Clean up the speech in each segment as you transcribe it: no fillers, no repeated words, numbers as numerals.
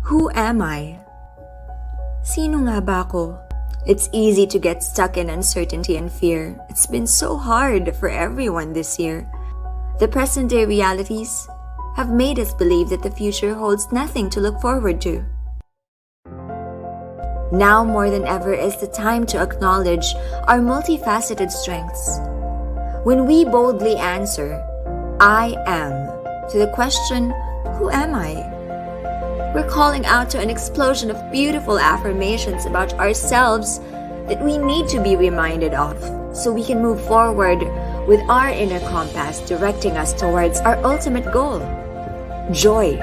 Who am I? Sino nga ba ako? It's easy to get stuck in uncertainty and fear. It's been so hard for everyone this year. The present-day realities have made us believe that the future holds nothing to look forward to. Now more than ever is the time to acknowledge our multifaceted strengths. When we boldly answer, I am, to the question, who am I? We're calling out to an explosion of beautiful affirmations about ourselves that we need to be reminded of so we can move forward with our inner compass directing us towards our ultimate goal, joy.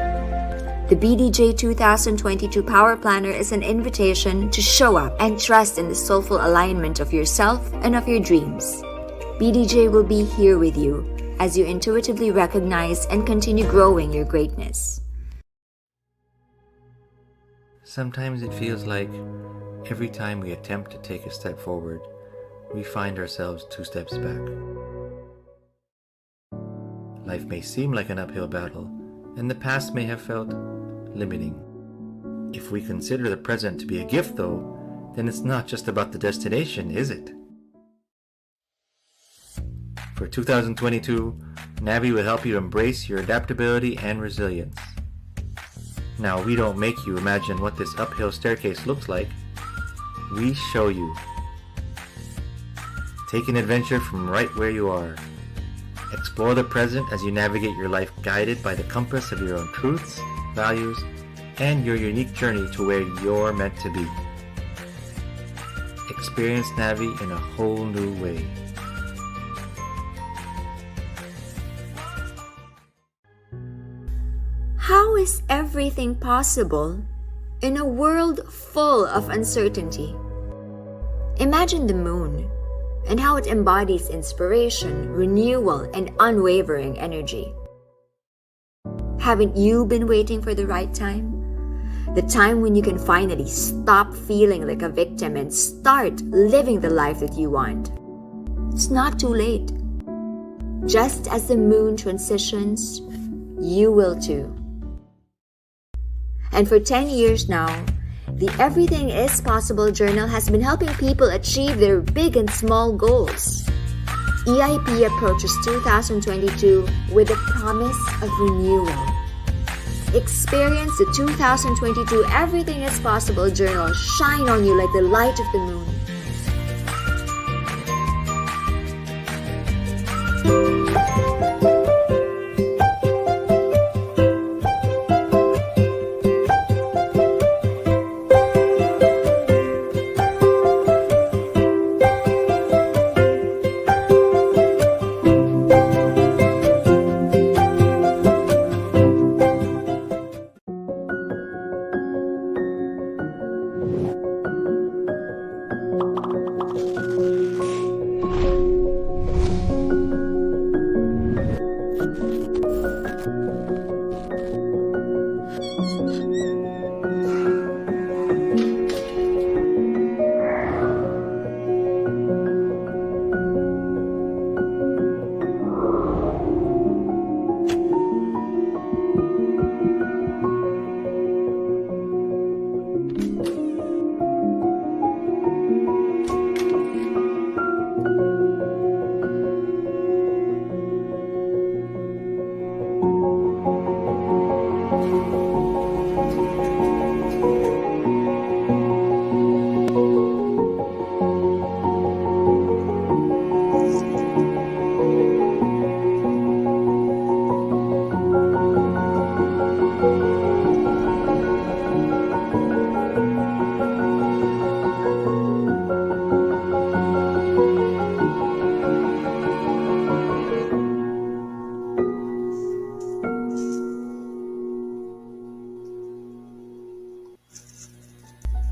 The BDJ 2022 Power Planner is an invitation to show up and trust in the soulful alignment of yourself and of your dreams. BDJ will be here with you as you intuitively recognize and continue growing your greatness. Sometimes it feels like every time we attempt to take a step forward, we find ourselves 2 steps back. Life may seem like an uphill battle, and the past may have felt limiting. If we consider the present to be a gift, though, then it's not just about the destination, is it? For 2022, Navi will help you embrace your adaptability and resilience. Now, we don't make you imagine what this uphill staircase looks like. We show you. Take an adventure from right where you are. Explore the present as you navigate your life guided by the compass of your own truths, values, and your unique journey to where you're meant to be. Experience Navi in a whole new way. How is everything possible in a world full of uncertainty? Imagine the moon and how it embodies inspiration, renewal, and unwavering energy. Haven't you been waiting for the right time? The time when you can finally stop feeling like a victim and start living the life that you want. It's not too late. Just as the moon transitions, you will too. And for 10 years now, the Everything is Possible Journal has been helping people achieve their big and small goals. EIP approaches 2022 with a promise of renewal. Experience the 2022 Everything is Possible Journal shine on you like the light of the moon.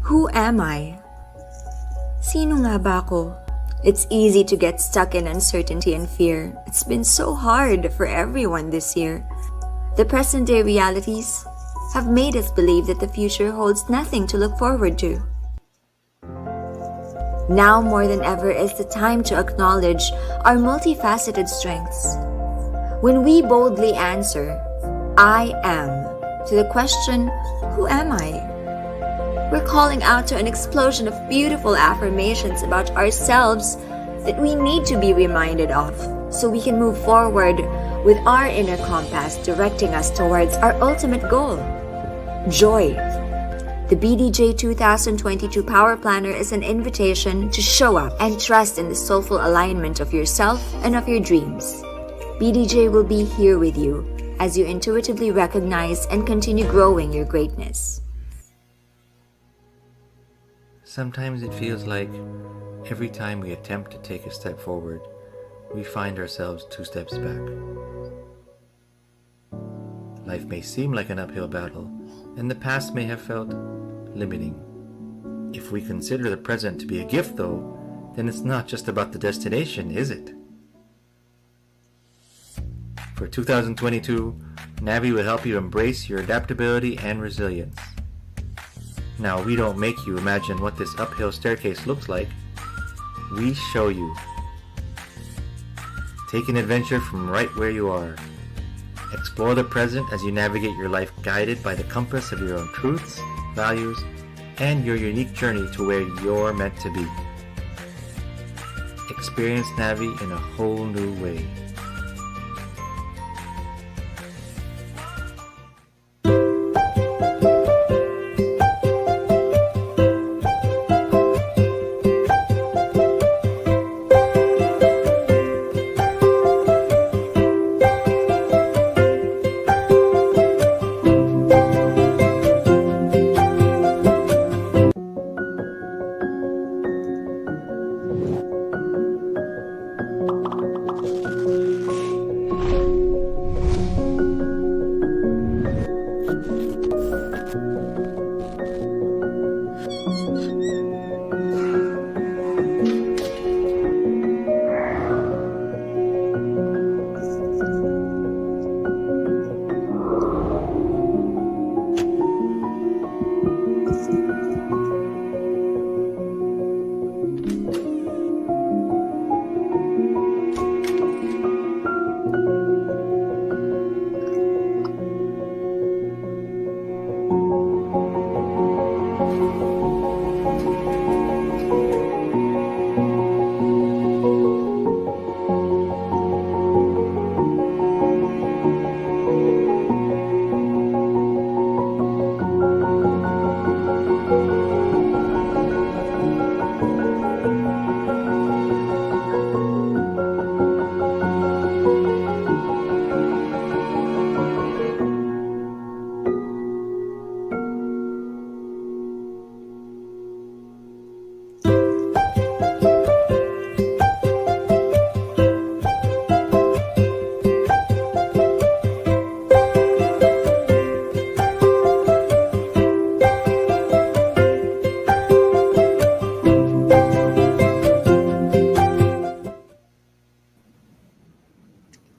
Who am I? Sino nga ba ako? It's easy to get stuck in uncertainty and fear. It's been so hard for everyone this year. The present-day realities have made us believe that the future holds nothing to look forward to. Now more than ever is the time to acknowledge our multifaceted strengths. When we boldly answer, I am, to the question, who am I? We're calling out to an explosion of beautiful affirmations about ourselves that we need to be reminded of so we can move forward with our inner compass directing us towards our ultimate goal, joy. The BDJ 2022 Power Planner is an invitation to show up and trust in the soulful alignment of yourself and of your dreams. BDJ will be here with you as you intuitively recognize and continue growing your greatness. Sometimes it feels like every time we attempt to take a step forward, we find ourselves 2 steps back. Life may seem like an uphill battle, and the past may have felt limiting. If we consider the present to be a gift, though, then it's not just about the destination, is it? For 2022, Navi will help you embrace your adaptability and resilience. Now, we don't make you imagine what this uphill staircase looks like. We show you. Take an adventure from right where you are. Explore the present as you navigate your life guided by the compass of your own truths, values, and your unique journey to where you're meant to be. Experience Navi in a whole new way.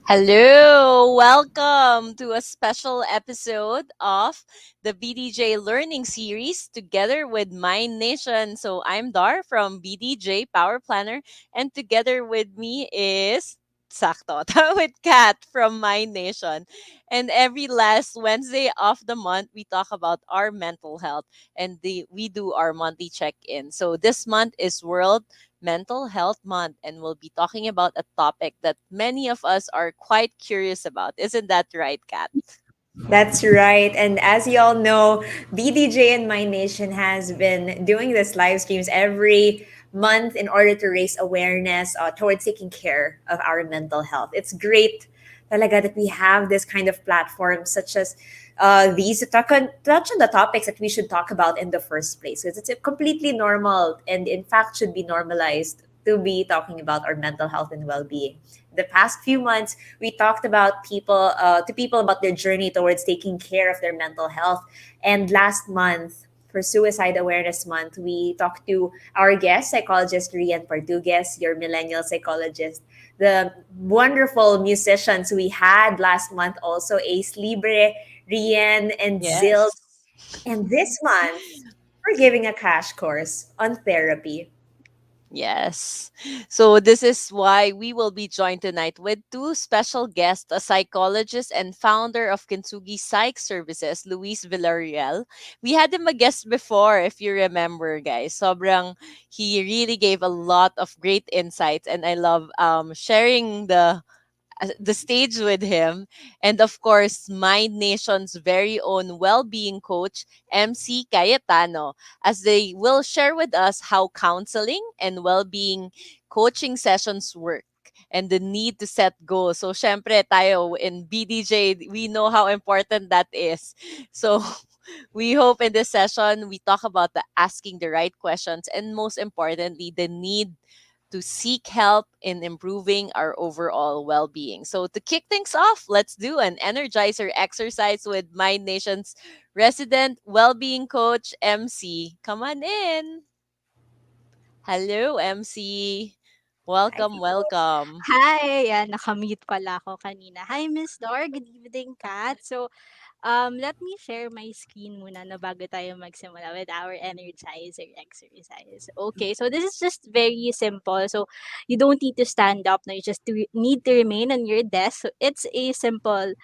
Hello, welcome to a special episode of the BDJ Learning Series together with MindNation. So I'm Dar from BDJ Power Planner, and together with me is Sakto with Kat from MindNation. And every last Wednesday of the month, we talk about our mental health and we do our monthly check-in. So this month is World Mental Health Month, and we'll be talking about a topic that many of us are quite curious about. Isn't that right, Kat? That's right. And as you all know, BDJ and My Nation has been doing this live streams every month in order to raise awareness towards taking care of our mental health. It's great talaga that we have this kind of platform such as these to touch on the topics that we should talk about in the first place. Because it's completely normal and in fact should be normalized to be talking about our mental health and well-being. The past few months, we talked about people about their journey towards taking care of their mental health. And last month, for Suicide Awareness Month, we talked to our guest, psychologist Rian Pardugues, your millennial psychologist, the wonderful musicians we had last month, also Ace Libre, Rian, and Zil. Yes. And this month, we're giving a crash course on therapy. Yes. So this is why we will be joined tonight with two special guests, a psychologist and founder of Kintsugi-Psy Services, Luis Villarroel. We had him a guest before, if you remember, guys. Sobrang, he really gave a lot of great insights, and I love sharing the stage with him. And of course, Mind Nation's very own well-being coach, MC Cayetano, as they will share with us how counseling and well-being coaching sessions work and the need to set goals. So, syempre, tayo in BDJ, we know how important that is. So, we hope in this session, we talk about the asking the right questions and most importantly, the need to seek help in improving our overall well being. So, to kick things off, let's do an energizer exercise with Mind Nation's resident well being coach, MC. Come on in. Hello, MC. Ay, Welcome, welcome. hi! Yan, nakamute pala ako kanina. Hi, Miss Dor. Good evening, Kat. So, let me share my screen muna na bago tayo magsimula with our energizer exercise. Okay, so this is just very simple. So, you don't need to stand up. No, you just need to remain on your desk. So, it's a simple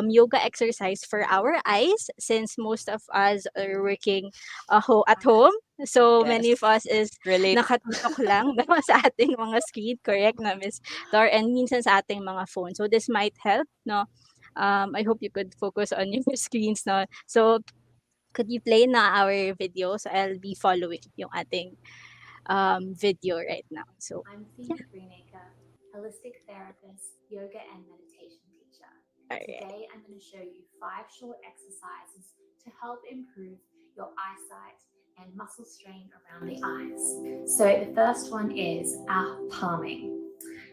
yoga exercise for our eyes since most of us are working at home. So, many of Yes. us is Relate. nakatutok lang no, sa ating mga screen, correct na Miss Dor, and minsan sa ating mga phone. So, this might help, no? I hope you could focus on your screens, no? So, could you play na our video? So, I'll be following yung ating video right now. So, I'm yeah. Phoebe Greenacre, holistic therapist, yoga and meditation teacher. All right. Today I'm going to show you 5 short exercises to help improve your eyesight and muscle strain around the eyes. So the first one is our palming.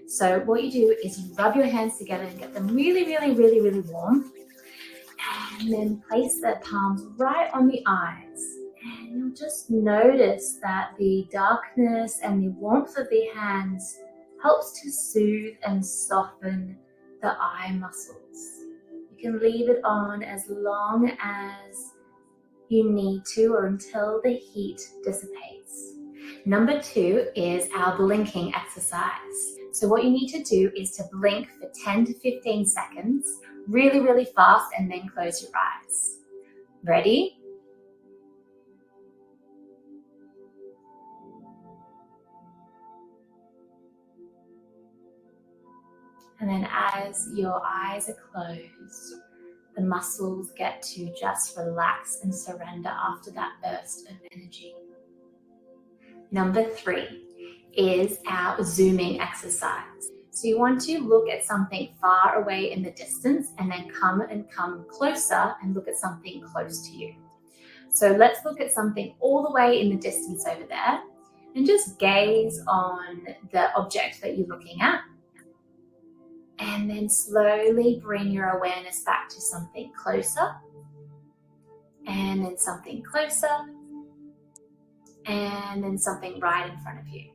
So what you do is rub your hands together and get them really, really, really, really warm. And then place the palms right on the eyes. And you'll just notice that the darkness and the warmth of the hands helps to soothe and soften the eye muscles. You can leave it on as long as you need to or until the heat dissipates. Number 2 is our blinking exercise. So what you need to do is to blink for 10 to 15 seconds, really, really fast, and then close your eyes. Ready? And then as your eyes are closed, the muscles get to just relax and surrender after that burst of energy. Number 3 is our zooming exercise. So you want to look at something far away in the distance and then come closer and look at something close to you. So let's look at something all the way in the distance over there and just gaze on the object that you're looking at. And then slowly bring your awareness back to something closer, and then something closer, and then something right in front of you.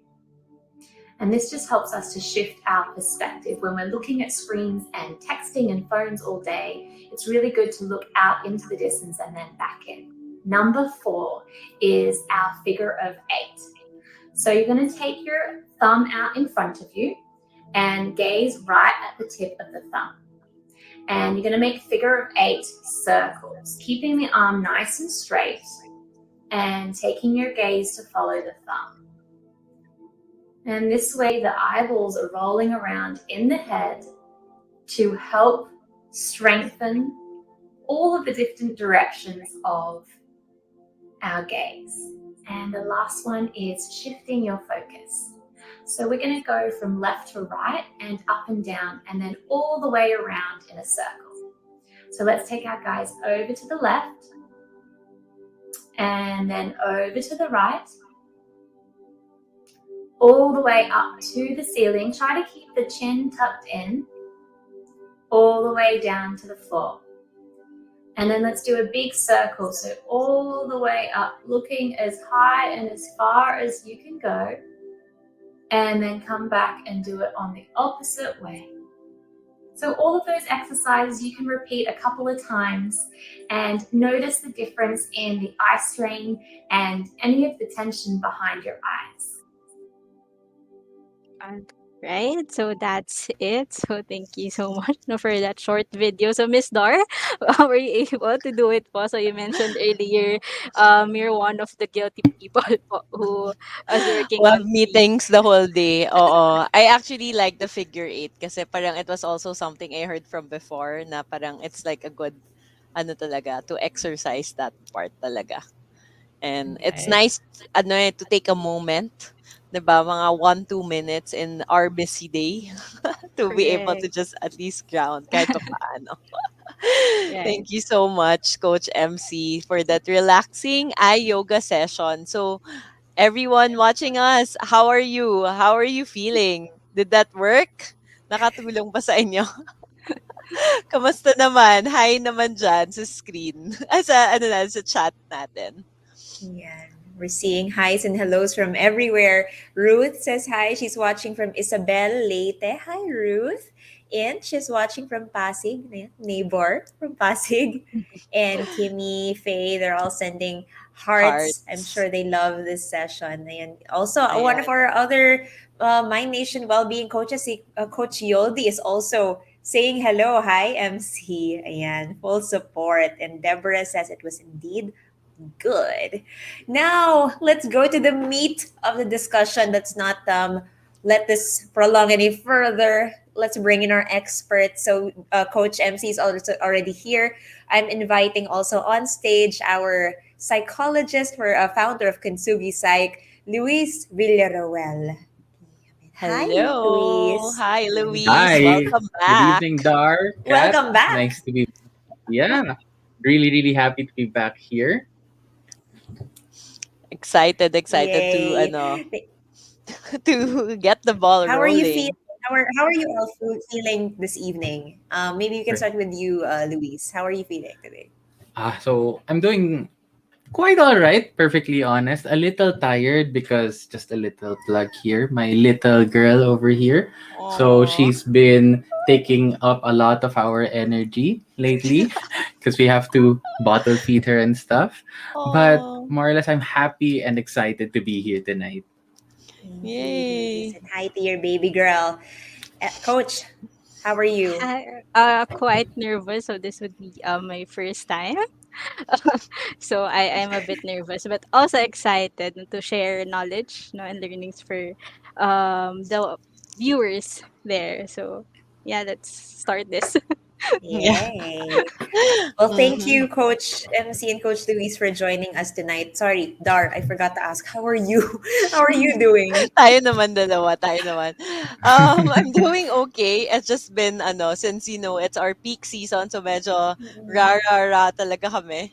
And this just helps us to shift our perspective. When we're looking at screens and texting and phones all day, it's really good to look out into the distance and then back in. Number 4 is our figure of 8. So you're going to take your thumb out in front of you and gaze right at the tip of the thumb. And you're going to make figure of 8 circles, keeping the arm nice and straight and taking your gaze to follow the thumb. And this way the eyeballs are rolling around in the head to help strengthen all of the different directions of our gaze. And the last one is shifting your focus. So we're going to go from left to right and up and down and then all the way around in a circle. So let's take our guys over to the left and then over to the right, all the way up to the ceiling. Try to keep the chin tucked in, all the way down to the floor. And then let's do a big circle. So all the way up, looking as high and as far as you can go. And then come back and do it on the opposite way. So all of those exercises you can repeat a couple of times and notice the difference in the eye strain and any of the tension behind your eyes. Uh, right. So that's it. So thank you so much no, for that short video. So Miss Dar, were you able to do it po? So you mentioned earlier, you're one of the guilty people po who is working We have on sleep. meetings the whole day. Oo. I actually like the figure eight kasi parang it was also something I heard from before na parang it's like a good ano talaga to exercise that part talaga. And it's Right. nice ano to take a moment, 'di ba? Mga 1-2 minutes in our busy day to be able to Correct. just at least ground kahit papaano. Right. Thank you so much, Coach MC, for that relaxing eye yoga session. So, everyone watching us, how are you? How are you feeling? Did that work? Nakatulong ba sa inyo? Kamusta naman? Hi naman dyan sa screen. Sa, ano na, sa chat natin. Yeah, we're seeing highs and hellos from everywhere. Ruth says hi. She's watching from Isabel Leyte. Hi, Ruth. And she's watching from Pasig, neighbor from Pasig. And Kimmy, Faye, they're all sending hearts. I'm Hearts. sure they love this session. And also, one of Ayan. our other Mind Nation well-being coaches, Coach Yoldi, is also saying hello. Hi, MC. Ayan, full support. And Deborah says it was indeed good. Now, let's go to the meat of the discussion. Let's not let this prolong any further. Let's bring in our experts. So, Coach MC is also already here. I'm inviting also on stage our psychologist, for a founder of Kintsugi-Psy, Luis Villarroel. Hi, Hello. Luis. Hi, Luis. Hi, Welcome good back. evening, Dar, Kat. Welcome back. Nice to be yeah, really, really happy to be back here. Excited to Yay. ano to get the ball How are you feeling? rolling. How are you all feeling this evening? Maybe we can Right. start with you, Luis. How are you feeling today? So I'm doing quite all right, perfectly honest. A little tired because just a little plug here. My little girl over here. So Oh. she's been taking up a lot of our energy lately because we have to bottle feed her and stuff. But Oh. more or less, I'm happy and excited to be here tonight. Thank you, Luis. Yay. And hi to your baby girl. Coach, how are you? Quite nervous. So this would be my first time. So I'm a bit nervous, but also excited to share knowledge, and learnings for the viewers there. So yeah, let's start this. Yeah. Yay. Well, thank Mhm. you, Coach MC and Coach Luis, for joining us tonight. Sorry, Dar, I forgot to ask. How are you? How are you doing? Tayo naman dalawa, tayo naman. I'm doing okay. It's just been ano, since it's our peak season, so medyo Mm. ra talaga kami.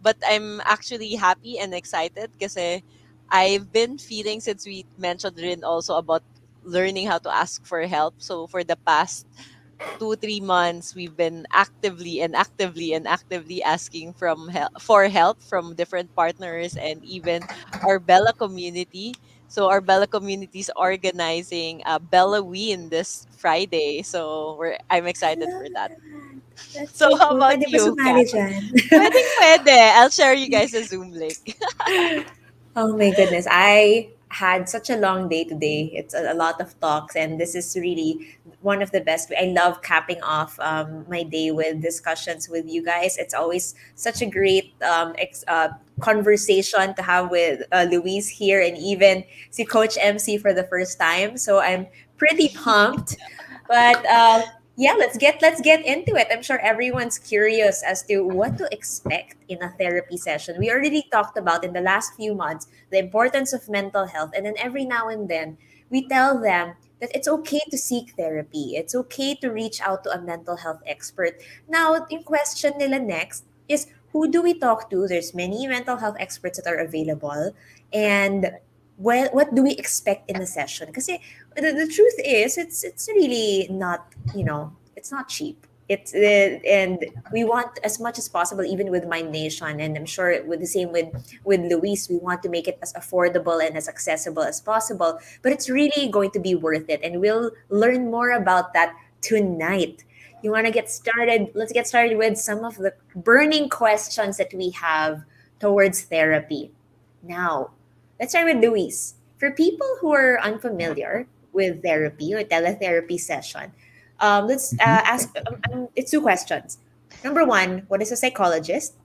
But I'm actually happy and excited kasi I've been feeling since we mentioned rin also about learning how to ask for help. So for the past 2-3 months we've been actively asking for help from different partners and even our Bella community. So our Bella community is organizing a Bella Win this Friday. So I'm I excited for love that. that. That's So so how cool. about Pwede ba you, sumali Kat? dyan? Pwede. I'll share you guys a Zoom link. Oh my goodness. I had such a long day today. It's a lot of talks, and this is really one of the best. I love capping off my day with discussions with you guys. It's always such a great conversation to have with Luis here, and even see Coach MC for the first time. So I'm pretty pumped. But yeah, let's get into it. I'm sure everyone's curious as to what to expect in a therapy session. We already talked about in the last few months the importance of mental health, and then every now and then we tell them that it's okay to seek therapy. It's okay to reach out to a mental health expert. Now, yung question nila next is, who do we talk to? There's many mental health experts that are available, and what do we expect in a session? Because the truth is, it's really not, it's not cheap. It's and we want as much as possible, even with my nation, and I'm sure with the same with Luis, we want to make it as affordable and as accessible as possible. But it's really going to be worth it, and we'll learn more about that tonight. You want to get started? Let's get started with some of the burning questions that we have towards therapy. Now, let's start with Luis. For people who are unfamiliar with therapy or teletherapy session, let's Mhm. ask. It's two questions. Number one, what is a psychologist?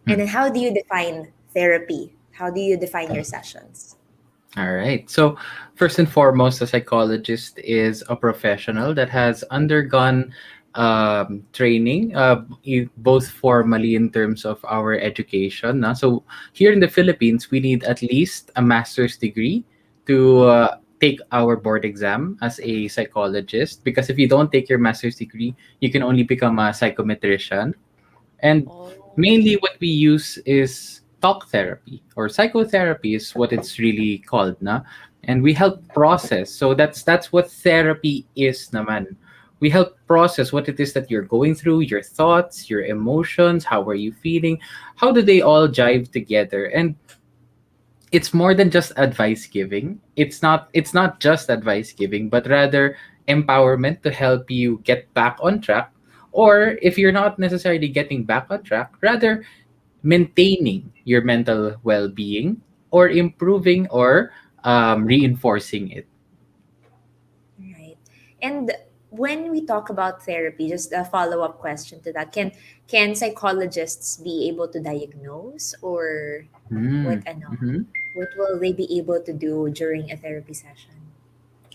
Hmm. And then how do you define therapy? How do you define your sessions? All right. So, first and foremost, a psychologist is a professional that has undergone training, both formally in terms of our education. So, here in the Philippines, we need at least a master's degree to take our board exam as a psychologist. Because if you don't take your master's degree, you can only become a psychometrician. And Oh. mainly what we use is talk therapy or psychotherapy is what it's really called, na? And we help process. So that's what therapy is naman. We help process what it is that you're going through, your thoughts, your emotions, how are you feeling, how do they all jive together? And it's more than just advice giving. It's not just advice giving, but rather empowerment to help you get back on track. Or if you're not necessarily getting back on track, rather maintaining your mental well-being or improving or reinforcing it. Right. And when we talk about therapy, just a follow-up question to that, can psychologists be able to diagnose, or what Mm. ano, Mhm. what will they be able to do during a therapy session?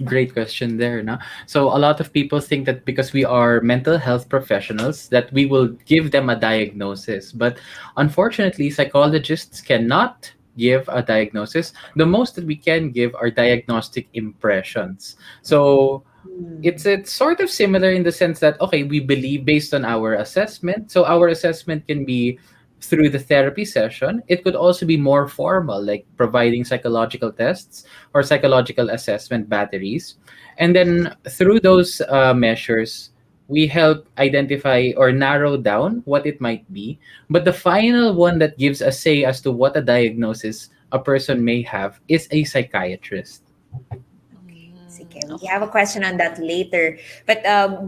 Great question there, no? So a lot of people think that because we are mental health professionals that we will give them a diagnosis. But unfortunately, psychologists cannot give a diagnosis. The most that we can give are diagnostic impressions. So Hmm. it's sort of similar in the sense that okay, we believe based on our assessment. So our assessment can be through the therapy session. It could also be more formal, like providing psychological tests or psychological assessment batteries. And then through those measures, we help identify or narrow down what it might be. But the final one that gives a say as to what a diagnosis a person may have is a psychiatrist. Sige, we have a Okay. question on that later. But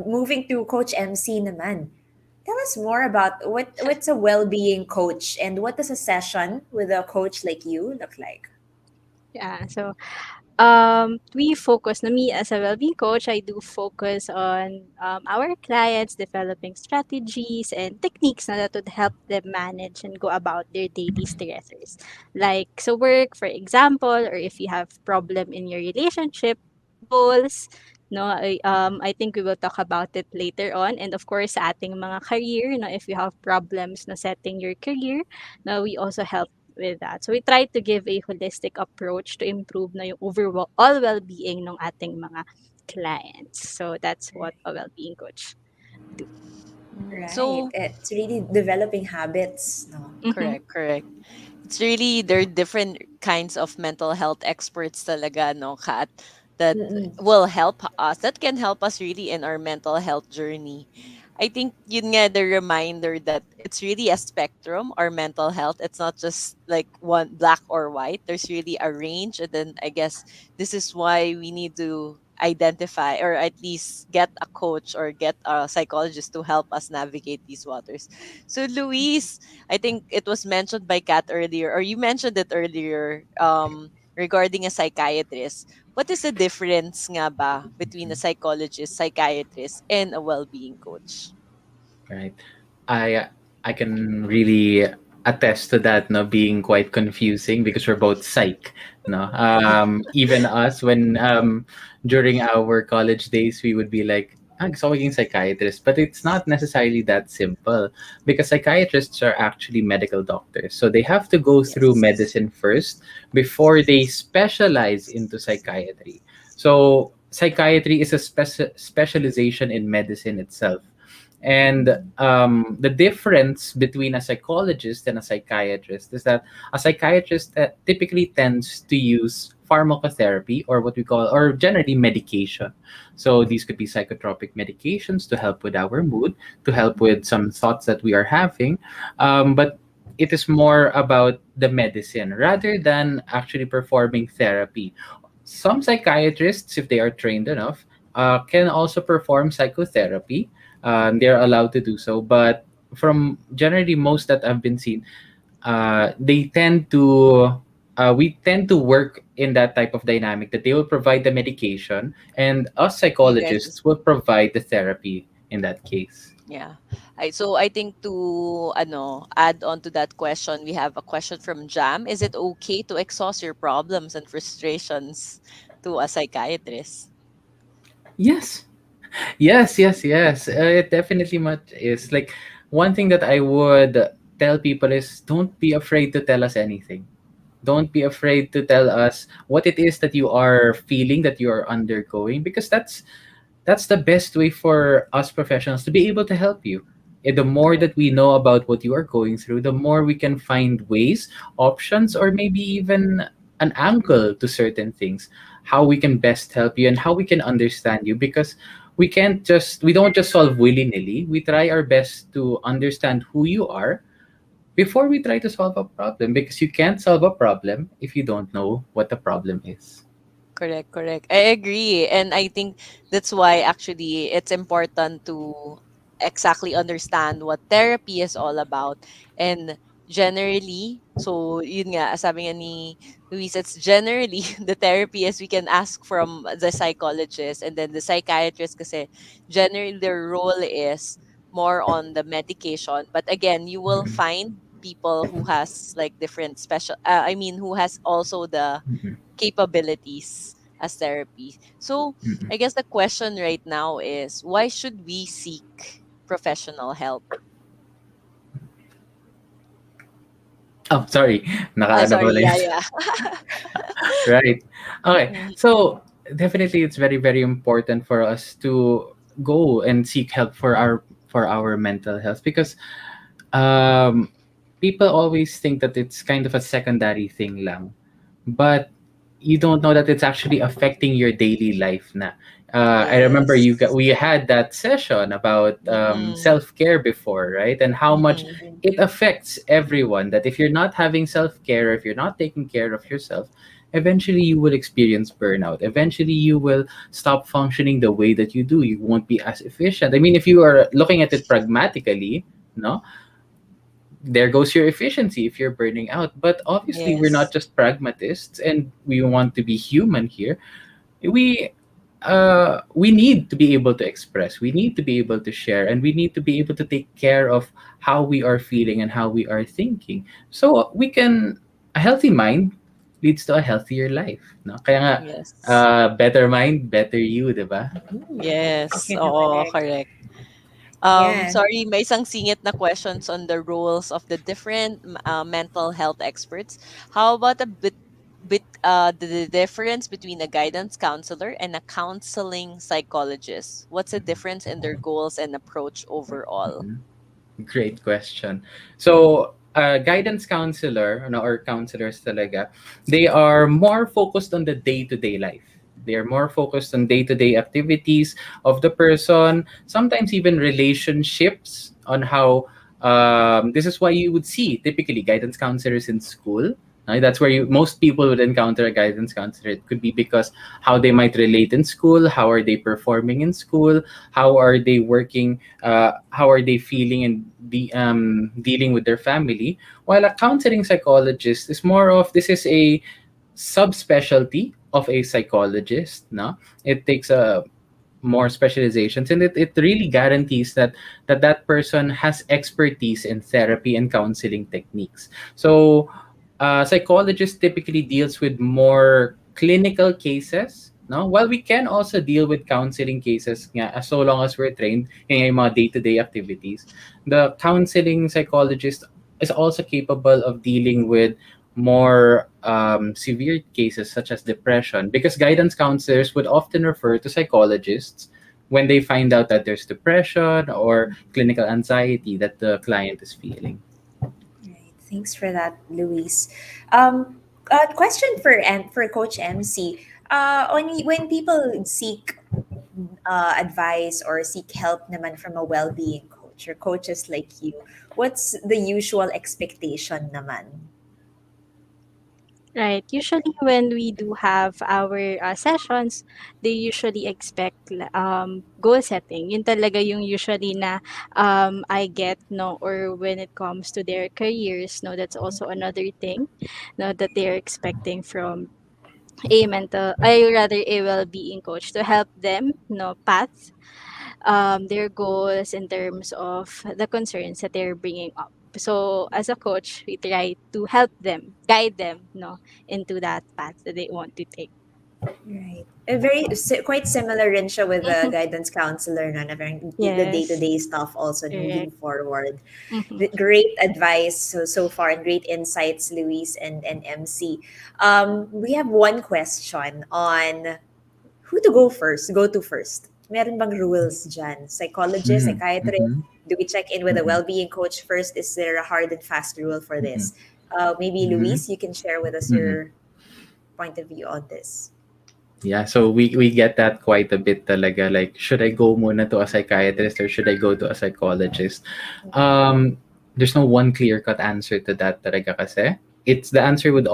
moving to Coach MC naman, tell us more about what's a well-being coach, and what does a session with a coach like you look like? Yeah, so we focus, na me as a well-being coach, I do focus on our clients developing strategies and techniques na that would help them manage and go about their daily stressors. Like so work, for example, or if you have problem in your relationship, goals, no, I think we will talk about it later on. And of course, sa ating mga career, no, if you have problems na setting your career, no, we also help with that. So we try to give a holistic approach to improve na yung overall well-being ng ating mga clients. So that's what a well-being coach do. Right. So, It's really developing habits, no? Mm-hmm. correct, correct. It's really there are different kinds of mental health experts talaga, no, Kat, that Mm-mm. will help us, that can help us really in our mental health journey. I think yun nga the reminder that it's really a spectrum, our mental health. It's not just like one black or white. There's really a range. And then I guess this is why we need to identify or at least get a coach or get a psychologist to help us navigate these waters. So Luis, I think it was mentioned by Kat earlier, or you mentioned it earlier, regarding a psychiatrist. What is the difference nga ba between a psychologist, psychiatrist, and a well-being coach? Right. I can really attest to that, no, being quite confusing because we're both psych, no. Even us when during our college days we would be like, ah, gusto ko maging psychiatrist, but it's not necessarily that simple because psychiatrists are actually medical doctors. So they have to go through Yes. medicine first before they specialize into psychiatry. So psychiatry is a specialization in medicine itself. And the difference between a psychologist and a psychiatrist is that a psychiatrist typically tends to use pharmacotherapy or what we call, or generally medication. So these could be psychotropic medications to help with our mood, to help with some thoughts that we are having. But it is more about the medicine rather than actually performing therapy. Some psychiatrists, if they are trained enough, can also perform psychotherapy. They're allowed to do so, but from generally most that I've been seen, they tend to we tend to work in that type of dynamic that they will provide the medication and us You guys just psychologists will provide the therapy in that case. yeah. I think to add on to that question, we have a question from Jam. Is it okay to exhaust your problems and frustrations to a psychiatrist? Yes. Yes. It definitely much is. Like, one thing that I would tell people is don't be afraid to tell us anything. Don't be afraid to tell us what it is that you are feeling, that you are undergoing, because that's the best way for us professionals to be able to help you. The more Correct. that we know about what you are going through, the more we can find ways, options, or maybe even an angle to certain things, how we can best help you and how we can understand you. Because we don't just solve willy-nilly. We try our best to understand who you are before we try to solve a problem, because you can't solve a problem if you don't know what the problem is. Correct, correct. I agree. And I think that's why actually it's important to exactly understand what therapy is all about. And generally, so yun nga, sabi nga ni Luis, it's generally the therapy is we can ask from the psychologist, and then the psychiatrist kasi generally their role is more on the medication. But again, you will Mhm, find people who has like different special I mean who has also the mhm, capabilities as therapy. So, mhm. I guess the question right now is why should we seek professional help? Oh, sorry. Ah, Nakaano sorry. pala Yeah, yun. yeah. Right. Okay. Mm, So definitely it's very, very important for us to go and seek help for our mental health, because um people always think that it's kind of a secondary thing lang. But you don't know that it's actually affecting your daily life na. I remember yes. we had that session about Mm-mm. self-care before, right? And how much Mm-mm. it affects everyone. That if you're not having self-care, if you're not taking care of yourself, eventually you will experience burnout. Eventually you will stop functioning the way that you do. You won't be as efficient. I mean, if you are looking at it pragmatically, no, there goes your efficiency if you're burning out. But obviously we're not Yes. just pragmatists, and we want to be human here. we we need to be able to express, we need to be able to share, and we need to be able to take care of how we are feeling and how we are thinking, so we can a healthy mind leads to a healthier life, no? Kaya nga, Yes. better mind, better you, di ba? Yes. Oo, Correct. correct. Yeah. Sorry, may isang singit na questions on the roles of the different mental health experts. How about a bit the difference between a guidance counselor and a counseling psychologist? What's the difference in their goals and approach overall? Mhm. Great question. So, guidance counselor, ano, or counselors talaga, they are more focused on the day-to-day life. They are more focused on day-to-day activities of the person, sometimes even relationships, on how this is why you would see typically guidance counselors in school. That's where most people would encounter a guidance counselor. It could be because how they might relate in school, how are they performing in school, how are they working, how are they feeling and dealing with their family. While a counseling psychologist is more of, this is a subspecialty of a psychologist. No, it takes a more specializations, and it really guarantees that person has expertise in therapy and counseling techniques. So psychologist typically deals with more clinical cases, no, while we can also deal with counseling cases nga, as so long as we're trained in mga day-to-day activities. The counseling psychologist is also capable of dealing with more severe cases such as depression, because guidance counselors would often refer to psychologists when they find out that there's depression or clinical anxiety that the client is feeling. Right. Thanks for that, Luis. Question for Coach MC. When people seek advice or seek help naman from a well-being coach or coaches like you, what's the usual expectation naman? Right. Usually, when we do have our sessions, they usually expect goal setting. Yun talaga yung usually na I get, no, or when it comes to their careers, no, that's also another thing, no, that they're expecting from I rather a well-being coach to help them, no, path their goals in terms of the concerns that they're bringing up. So as a coach, we try to help them, guide them, no, into that path that they want to take. Right. Quite similar rin siya with the Mhm. guidance counselor na parang the Yes, day-to-day stuff also moving correct. forward. Hmm. Great advice so far and great insights, Luis and MC. We have one question on who to go first, go to first. Meron bang rules dyan? Psychologist, Mm, psychiatrist? mhm, Do we check in with a mhm, well-being coach first? Is there a hard and fast rule for mhm, this? Maybe mhm, Luis, you can share with us mhm. your point of view on this. Yeah, so we get that quite a bit talaga. Like, should I go muna to a psychiatrist or should I go to a psychologist? There's no one clear cut answer to that talaga kasi. It's the answer would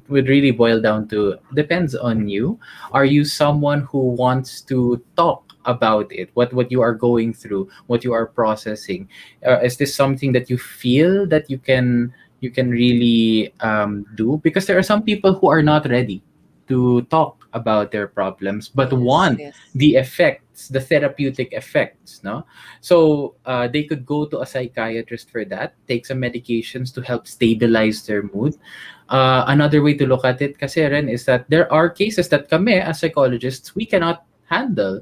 really boil down to depends on you. Are you someone who wants to talk about it, what you are going through, what you are processing? Is this something that you feel that you can really do? Because there are some people who are not ready to talk about their problems but Yes, want yes. the effects, the therapeutic effects, no? So they could go to a psychiatrist for that, take some medications to help stabilize their mood. Another way to look at it kasi rin is that there are cases that kami as psychologists we cannot handle.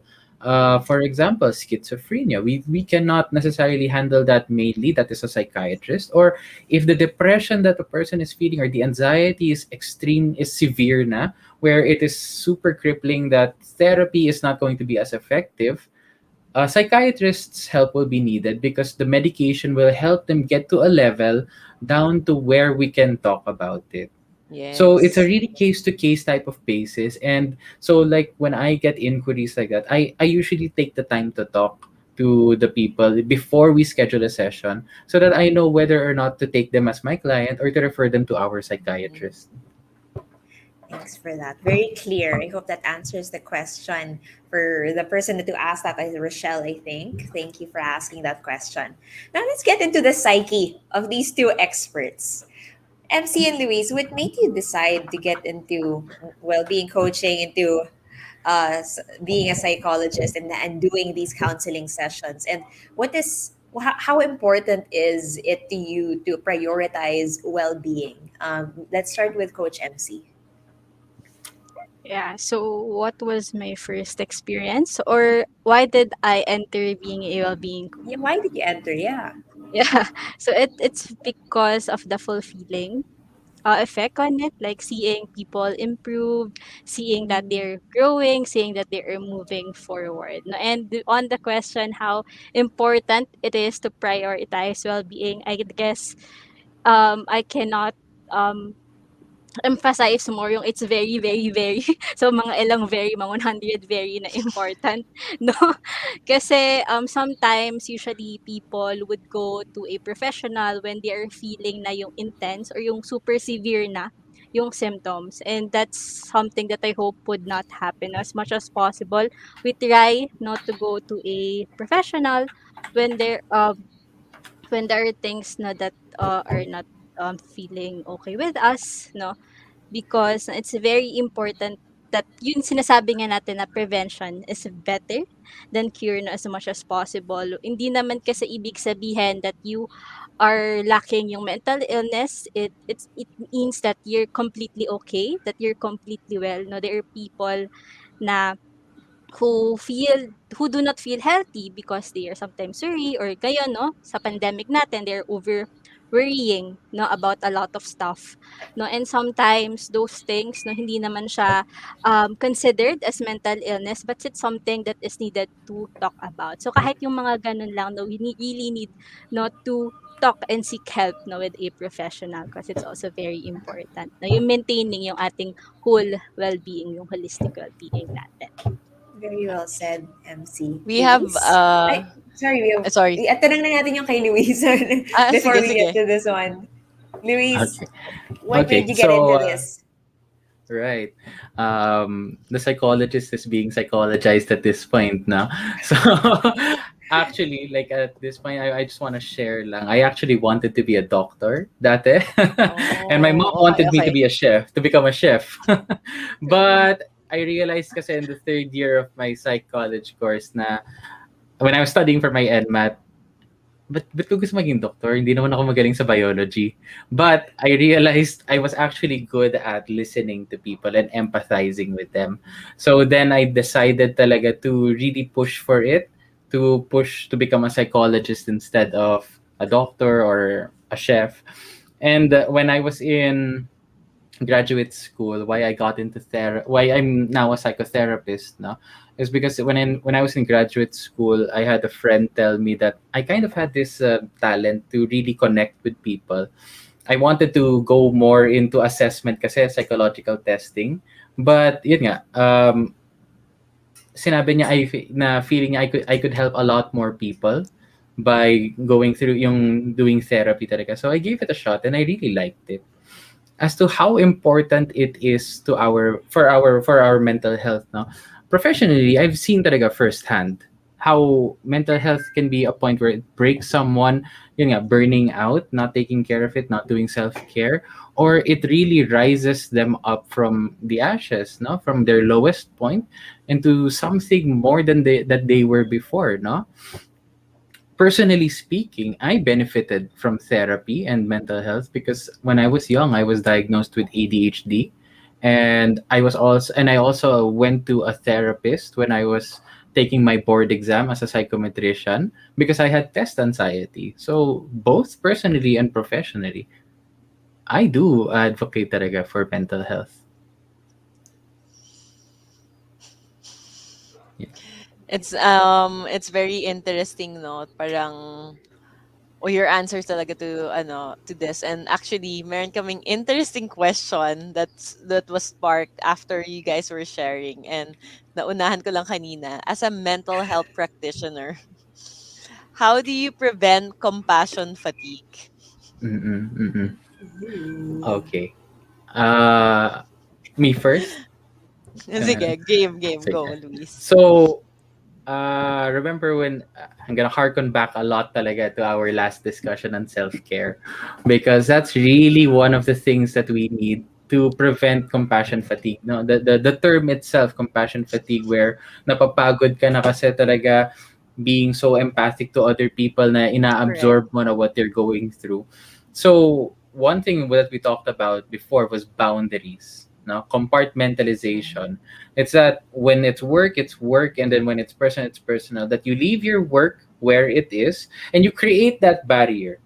For example, schizophrenia. We cannot necessarily handle that mainly. That is a psychiatrist. Or if the depression that the person is feeling or the anxiety is extreme, is severe na, where it is super crippling that therapy is not going to be as effective, a psychiatrist's help will be needed because the medication will help them get to a level down to where we can talk about it. So it's a Yes. really case to case type of basis. And so like when I get inquiries like that, I usually take the time to talk to the people before we schedule a session so that I know whether or not to take them as my client or to refer them to our Mhm. psychiatrist. Thanks for that. Very clear. I hope that answers the question for the person that who asked that is Rochelle, I think. Thank you for asking that question. Now let's get into the psyche of these two experts. MC and Louise, what made you decide to get into well-being coaching, into being a psychologist and doing these counseling sessions? And how important is it to you to prioritize well-being? Let's start with Coach MC. Yeah. So, what was my first experience, or why did I enter being a well-being coach? Yeah, why did you enter? Yeah. Yeah. So it's because of the fulfilling effect on it, like seeing people improve, seeing that Mm, they're growing, seeing that they are moving forward. No? And on the question how important it is to prioritize well-being, I guess I cannot um emphasize more yung it's very, very, very so mga ilang very, mga 100 very na important, no? Kasi, sometimes usually people would go to a professional when they are feeling na yung intense or yung super severe na yung symptoms, and that's something that I hope would not happen. As much as possible, we try not to go to a professional when there are things na that, are not, feeling okay with us, no? Because it's very important that yun sinasabi nga natin na prevention is better than cure na as much as possible. Hindi naman kasi ibig sabihin that you are lacking yung mental illness. It means that you're completely okay, that you're completely well. No, there are people na who do not feel healthy because they are sometimes worry or gaya no sa pandemic natin they're over worrying no about a lot of stuff no, and sometimes those things no hindi naman siya considered as mental illness, but it's something that is needed to talk about. So kahit yung mga ganun lang no, we really need not to talk and seek help no with a professional because it's also very important na yung maintaining yung ating whole well-being, yung holistic well-being natin. very well said, MC. We have Luis? Ay, sorry, sorry. tanong na natin yung kay Luis Ah, before sige, we get sige. to this one. Luis, Okay. what Okay. made you get into So this? Right. The psychologist is being psychologized at this point now. So actually, like at this point, I just want to share lang. I actually wanted to be a doctor dati. And my mom Oh, okay, wanted me to okay. be a chef, to become a chef. But I realized kasi in the third year of my psychology course na when I was studying for my NMAT, ba't ko gusto maging doktor? Hindi naman ako magaling sa biology. But I realized I was actually good at listening to people and empathizing with them. So then I decided talaga to really push for it, to push to become a psychologist instead of a doctor or a chef. And when I was in graduate school, why I got into why I'm now a psychotherapist now, is because when I was in graduate school, I had a friend tell me that I kind of had this talent to really connect with people. I wanted to go more into assessment kasi psychological testing, but yun nga, sinabi niya na feeling niya I could help a lot more people by going through yung doing therapy talaga. So I gave it a shot and I really liked it. As to how important it is to our mental health now, professionally I've seen talaga firsthand how mental health can be a point where it breaks someone, yun nga, burning out, not taking care of it, not doing self-care, or it really rises them up from the ashes, no, from their lowest point into something more than that they were before, no. Personally speaking, I benefited from therapy and mental health because when I was young, I was diagnosed with ADHD, and I also went to a therapist when I was taking my board exam as a psychometrician because I had test anxiety. So both personally and professionally, I do advocate talaga for mental health. Yeah. It's very interesting, no? Parang o your answers talaga to to this. And actually meron kaming interesting question that was sparked after you guys were sharing, and naunahan ko lang kanina. As a mental health practitioner, how do you prevent compassion fatigue? Mm-mm, mm-mm. Ooh. Okay. Uh, Me first. Sige, game, go, Sige. Luis. So, remember when I'm gonna harken back a lot talaga to our last discussion on self-care because that's really one of the things that we need to prevent compassion fatigue. No, the term itself, compassion fatigue, where napapagod ka na kasi talaga being so empathic to other people na Correct. inaabsorb mo na what they're going through. So one thing that we talked about before was boundaries. No, compartmentalization. It's that when it's work, and then when it's personal, it's personal. That you leave your work where it is, and you create that barrier.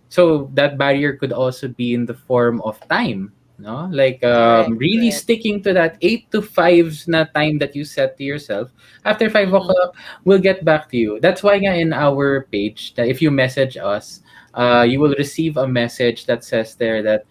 So that barrier could also be in the form of time, no? Like Correct, really correct. sticking to that 8 to 5 na time that you set to yourself. After 5 o'clock, we'll get back to you. That's why nga in our page, that if you message us, you will receive a message that says there that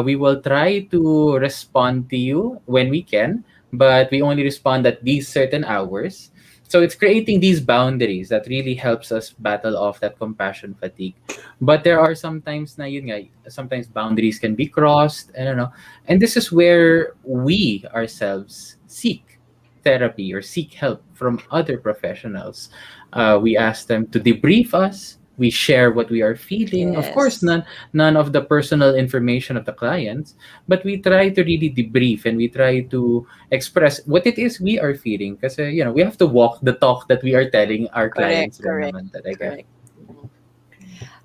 we will try to respond to you when we can, but we only respond at these certain hours. So it's creating these boundaries that really helps us battle off that compassion fatigue. But there are sometimes na yun nga, sometimes boundaries can be crossed, I don't know. And this is where we ourselves seek therapy or seek help from other professionals. We ask them to debrief us. We share what we are feeling. Of course, Yes. none of the personal information of the clients, but we try to really debrief and we try to express what it is we are feeling. Because we have to walk the talk that we are telling our Correct, clients rin correct, naman talaga. correct. Mhm.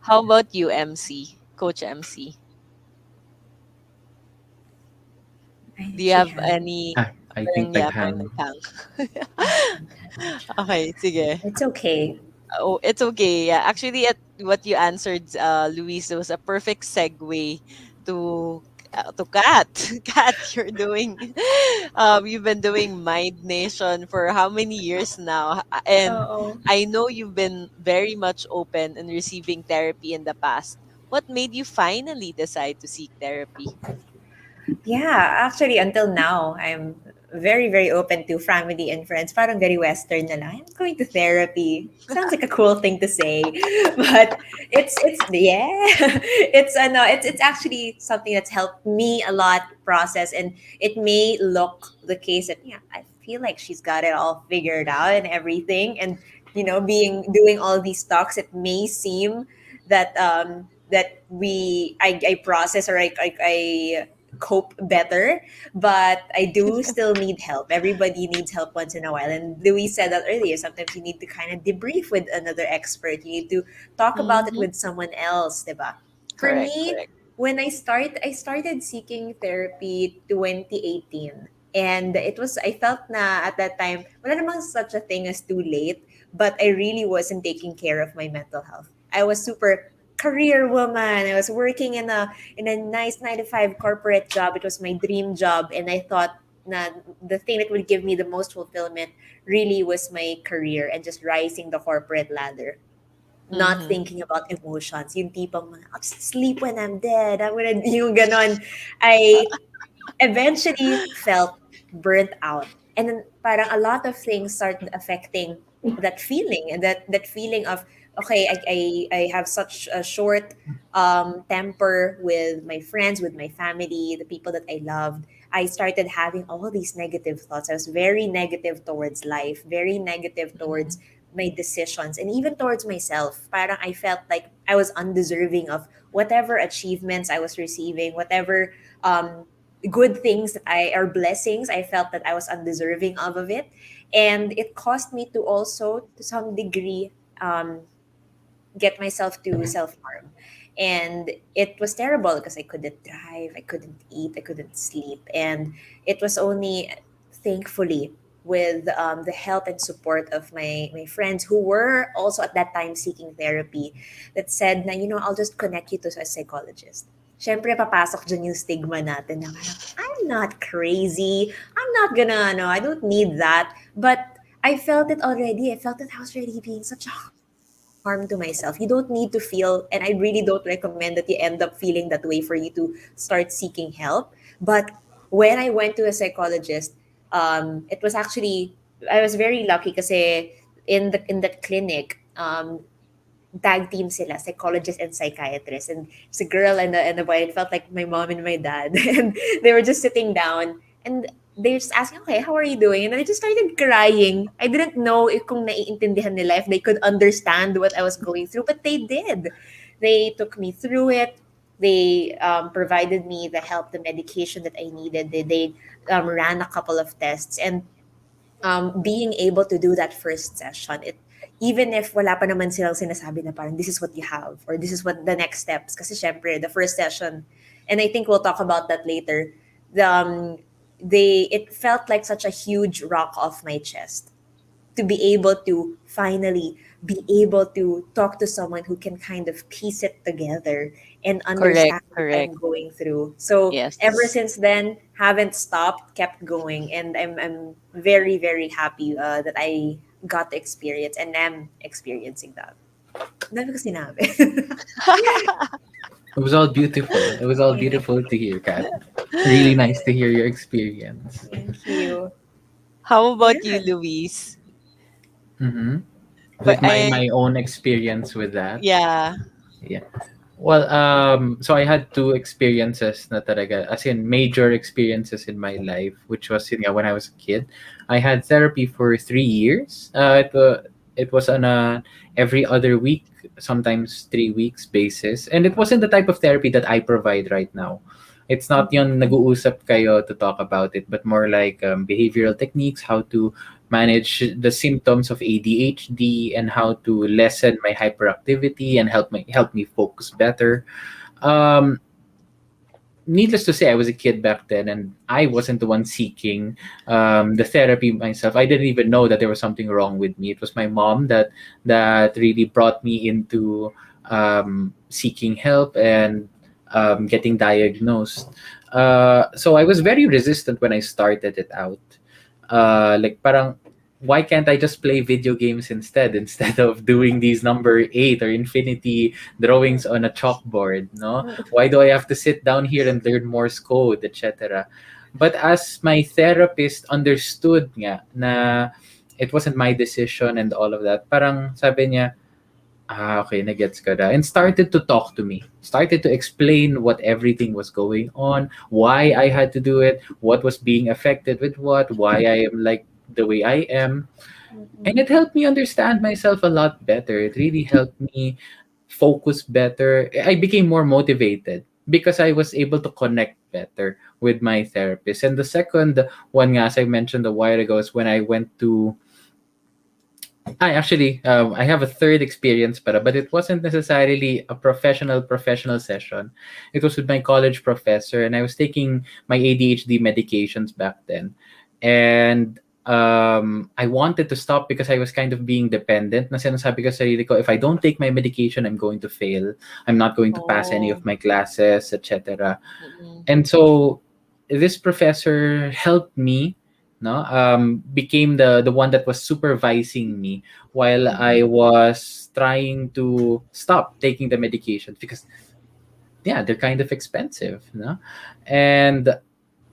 How about you, MC? Coach MC? I Do you she have hang. any I parang think yeah, parang naghang. naghang? Okay, sige. It's okay. Oh, it's okay. Yeah, actually, at what you answered, Luis, it was a perfect segue to Kat. Kat, you've been doing Mind Nation for how many years now? And Oo. I know you've been very much open in receiving therapy in the past. What made you finally decide to seek therapy? Yeah, actually, until now, I'm very, very open to family and friends. Parang very Western na lang. I'm going to therapy. Sounds like a cool thing to say, but it's yeah, it's actually something that's helped me a lot process, and it may look the case that yeah, I feel like she's got it all figured out and everything, and being doing all these talks, it may seem that I process, or I cope better, but I do still need help. Everybody needs help once in a while. And Louis said that earlier. Sometimes you need to kind of debrief with another expert. You need to talk about it Mm-hmm. with someone else, diba? For Correct, me, correct. when I started seeking therapy 2018. And I felt na at that time, wala namang such a thing as too late, but I really wasn't taking care of my mental health. I was super career woman. I was working in a nice 9 to 5 corporate job. It was my dream job, and I thought na the thing that would give me the most fulfillment really was my career and just rising the corporate ladder. Not Mm-hmm. thinking about emotions. Yung tipong mga, I'll just sleep when I'm dead. I'm gonna, yung ganon. I eventually felt burnt out. And then parang a lot of things started affecting that feeling, and that feeling of okay, I have such a short temper with my friends, with my family, the people that I loved. I started having all these negative thoughts. I was very negative towards life, very negative towards my decisions, and even towards myself. Parang I felt like I was undeserving of whatever achievements I was receiving, whatever good things that I or blessings I felt that I was undeserving of it, and it caused me to also to some degree get myself to self harm. And it was terrible because I couldn't drive, I couldn't eat, I couldn't sleep. And it was only thankfully with the help and support of my friends who were also at that time seeking therapy that said na, I'll just connect you to a psychologist. Siyempre, papasok dyan yung stigma natin na parang, I'm not crazy. I'm not gonna, I don't need that. But I felt it already. I felt that I was already being such a harm to myself. You don't need to feel, and I really don't recommend that you end up feeling that way for you to start seeking help. But when I went to a psychologist, it was actually, I was very lucky kasi in that clinic, tag team sila, psychologist and psychiatrist. And it's a girl and a boy. It felt like my mom and my dad. And they were just sitting down and they were just asking, okay, how are you doing? And I just started crying. I didn't know if kung naiintindihan nila, if they could understand what I was going through, but they did. They took me through it. They provided me the help, the medication that I needed. They ran a couple of tests. And being able to do that first session, it even if wala pa naman silang sinasabi na parang this is what you have or this is what the next steps, kasi syempre the first session, and I think we'll talk about that later, the it felt like such a huge rock off my chest to be able to finally be able to talk to someone who can kind of piece it together and Correct, understand what correct. I'm going through. So ever Yes. since then, haven't stopped, kept going, and I'm very very happy that I got to experience and am experiencing that. Dami ko sinabi. It was all beautiful. It was all Yeah, beautiful to hear, Kat. Really nice to hear your experience. thank you. How Yeah. about you, Luis? Mm-hmm. But With my I, my own experience with that. yeah. Yeah. Well, so I had two experiences na talaga, as in major experiences in my life, which was yun nga, when I was a kid. I had therapy for 3 years. It was on a every other week, sometimes 3 weeks basis, and it wasn't the type of therapy that I provide right now. It's not Mhm. yung nag-uusap kayo to talk about it, but more like behavioral techniques, how to manage the symptoms of ADHD and how to lessen my hyperactivity and help me focus better. Um, Needless to say, I was a kid back then, and I wasn't the one seeking the therapy myself. I didn't even know that there was something wrong with me. It was my mom that really brought me into seeking help and getting diagnosed. So I was very resistant when I started it out. Like parang why can't I just play video games instead of doing these number 8 or infinity drawings on a chalkboard, no? Why do I have to sit down here and learn Morse code, etc.? But as my therapist understood nga na it wasn't my decision and all of that, parang sabi niya, okay, nagets ko na. And started to talk to me. Started to explain what everything was going on, why I had to do it, what was being affected with what, why I am like the way I am. And it helped me understand myself a lot better. It really helped me focus better. I became more motivated because I was able to connect better with my therapist. And the second one, nga, as I mentioned a while ago, is when I went to I have a third experience, but it wasn't necessarily a professional session. It was with my college professor, and I was taking my ADHD medications back then, and I wanted to stop because I was kind of being dependent. Na sinasabi ko sa sarili ko, if I don't take my medication, I'm going to fail. I'm not going to pass any of Oh. my classes, etc. Mm-mm. And so this professor helped me, no, became the one that was supervising me while I was trying to stop taking the medication because yeah, they're kind of expensive, no. And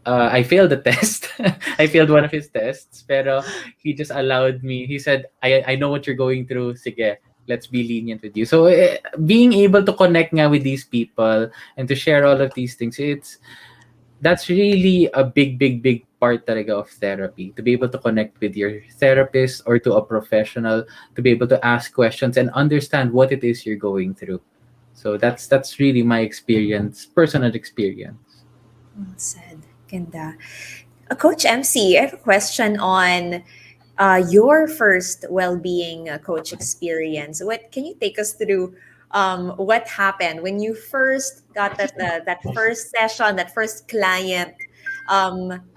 I failed the test. I failed one of his tests, pero he just allowed me. He said, I know what you're going through. Sige, let's be lenient with you. So being able to connect nga with these people and to share all of these things, that's really a big part talaga of therapy, to be able to connect with your therapist or to a professional, to be able to ask questions and understand what it is you're going through. So that's really my experience, personal experience. Well said. Ganda. Coach MC, I have a question on your first well-being coach experience. What can you take us through? What happened when you first got that first session, that first client?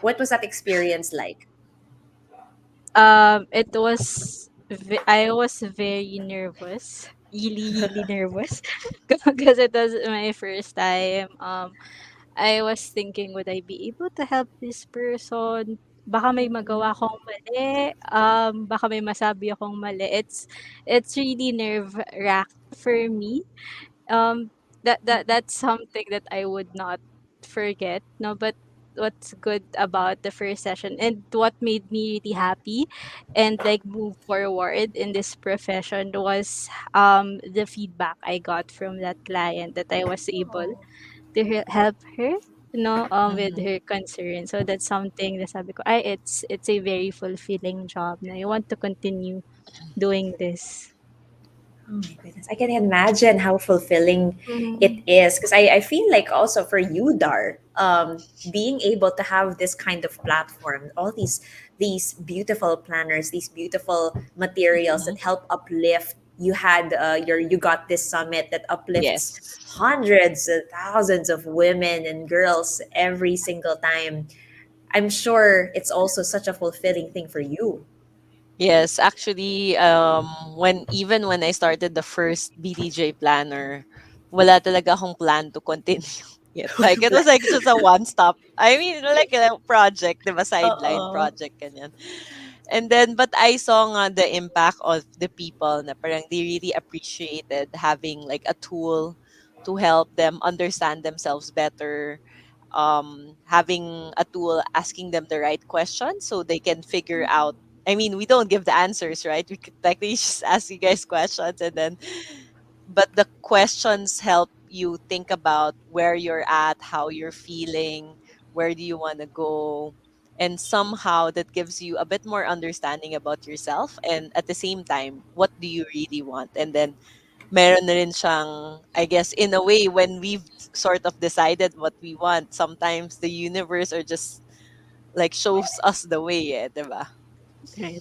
What was that experience like? It was I was very nervous, really nervous, because it was my first time. I was thinking, would I be able to help this person? Baka may magawa akong mali. Baka may masabi akong mali. It's really nerve wrack for me. That's something that I would not forget. No, but what's good about the first session and what made me really happy and like move forward in this profession was the feedback I got from that client, that I was able to help her, with Mm-hmm. her concern. So that's something that sabi ko, ay, it's a very fulfilling job na I want to continue doing this. Oh my goodness. I can imagine how fulfilling it Mm. is. Because I feel like also for you, Dar, being able to have this kind of platform, all these beautiful planners, these beautiful materials Mm-hmm. that help uplift. You had you got this summit that uplifts Yes. hundreds of thousands of women and girls every single time. I'm sure it's also such a fulfilling thing for you. Yes, actually, when I started the first BDJ planner, wala talaga akong plan to continue yet. Like it was like just a one stop. I mean, like a project, diba? Sideline Uh-oh. project, ganyan. And then, but I saw nga the impact of the people na parang they really appreciated having like a tool to help them understand themselves better, having a tool asking them the right questions so they can figure out. I mean, we don't give the answers, right? We could technically just ask you guys questions, and then but the questions help you think about where you're at, how you're feeling, where do you want to go, and somehow that gives you a bit more understanding about yourself, and at the same time, what do you really want? And then meron na rin siyang, I guess, in a way, when we've sort of decided what we want, sometimes the universe or just like shows us the way, eh, 'di ba? Right.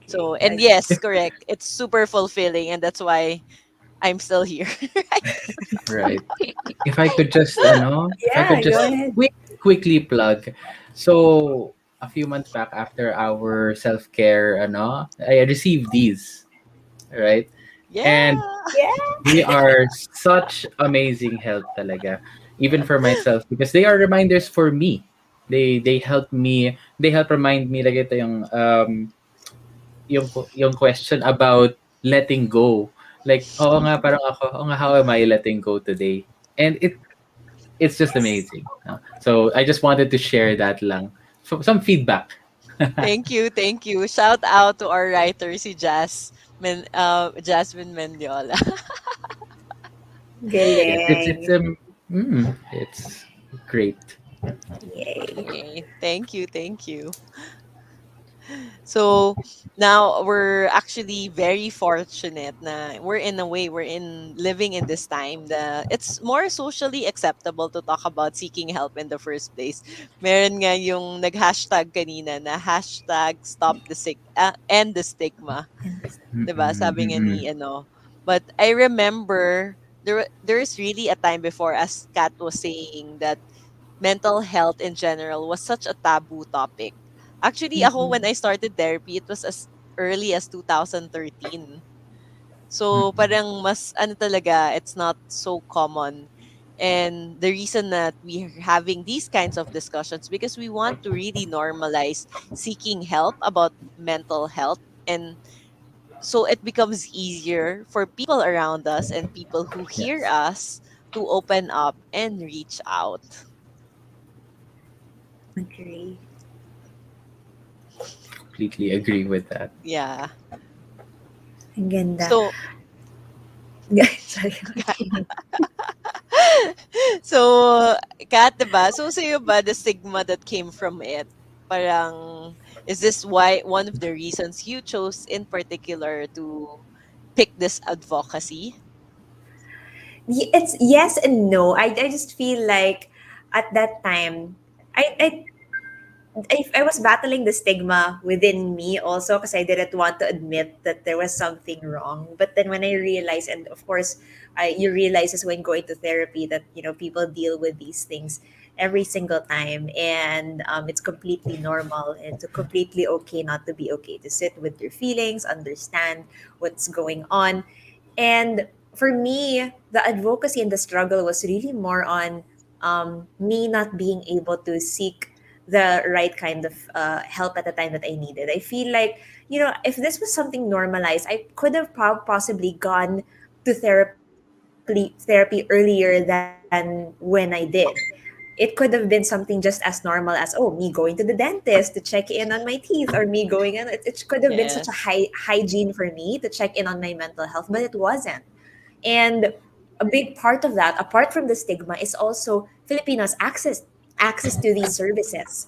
So, Agree. and Agree. yes, correct. It's super fulfilling, and that's why I'm still here. Right? Right. If I could just if I Yeah, could go just ahead. quickly plug. So a few months back after our self-care I received these, right? And Yeah. Yeah. they are such amazing help talaga. Even for myself because they are reminders for me. They help me, they help remind me like ito yung question about letting go. Like, oo nga, parang ako, oo nga, how am I letting go today? And it's just amazing. So I just wanted to share that lang. So, some feedback. Thank you, thank you. Shout out to our writer, si Jasmine Mendiola. Yes, Galing. it's great. Yay. Yay. Thank you. So now we're actually very fortunate na we're in a way we're in living in this time that it's more socially acceptable to talk about seeking help in the first place. Meron nga yung nag-hashtag kanina na hashtag stop the end the stigma. 'Di ba? Mm-mm, Sabi nga mm-mm. ni ano. But I remember there's really a time before, as Kat was saying, that mental health in general was such a taboo topic. Actually, ako when Mm-mm. I started therapy, it was as early as 2013. So Mm-mm. parang mas ano talaga, it's not so common. And the reason that we're having these kinds of discussions because we want to really normalize seeking help about mental health, and so it becomes easier for people around us and people who hear Yes, us to open up and reach out. Agree. completely agree with that. Yeah. Ang ganda. So Sorry, continue. so, Kat, diba? So, sa'yo ba, the stigma that came from it, parang, is this why, one of the reasons you chose in particular to pick this advocacy? It's yes and no. I just feel like at that time, I I was battling the stigma within me also because I didn't want to admit that there was something wrong. But then when I realized, and of course, you realize as when going to therapy that people deal with these things every single time, and it's completely normal and it's completely okay not to be okay to sit with your feelings, understand what's going on, and for me, the advocacy and the struggle was really more on me not being able to seek the right kind of help at the time that I needed. I feel like, if this was something normalized, I could have possibly gone to therapy earlier than when I did. It could have been something just as normal as, oh, me going to the dentist to check in on my teeth, or me going in. It could have been such a Yes. high hygiene for me to check in on my mental health, but it wasn't. And a big part of that, apart from the stigma, is also Filipinos' access to these services.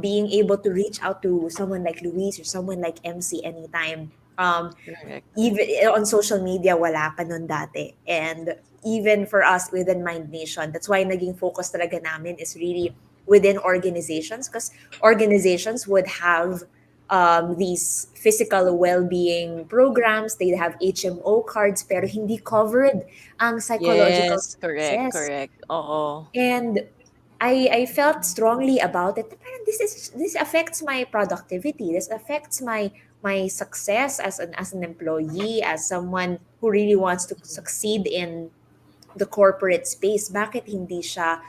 Being able to reach out to someone like Luis or someone like MC anytime. Correct. Even on social media, wala pa nun dati. And even for us within MindNation, that's why naging focus talaga namin is really within organizations, because organizations would have these physical well-being programs. They have HMO cards pero hindi covered ang psychological Yes, correct, services. correct. Oo. And I felt strongly about it. Parang this affects my productivity. This affects my success as an employee, as someone who really wants to succeed in the corporate space. Bakit hindi siya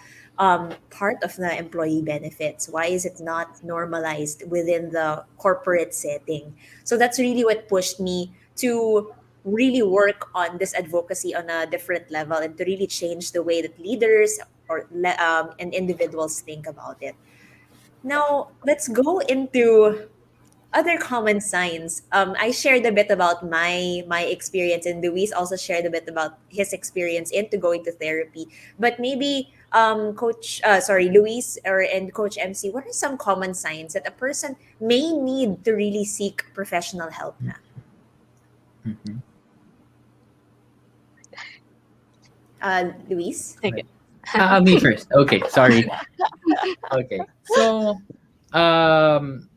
part of the employee benefits? Why is it not normalized within the corporate setting? So that's really what pushed me to really work on this advocacy on a different level and to really change the way that leaders and individuals think about it. Now, let's go into other common signs. I shared a bit about my experience, and Luis also shared a bit about his experience into going to therapy. But maybe, Luis and Coach MC, what are some common signs that a person may need to really seek professional help na? Mhm. Luis? Sige. Me first. Okay, sorry. Okay. So, um,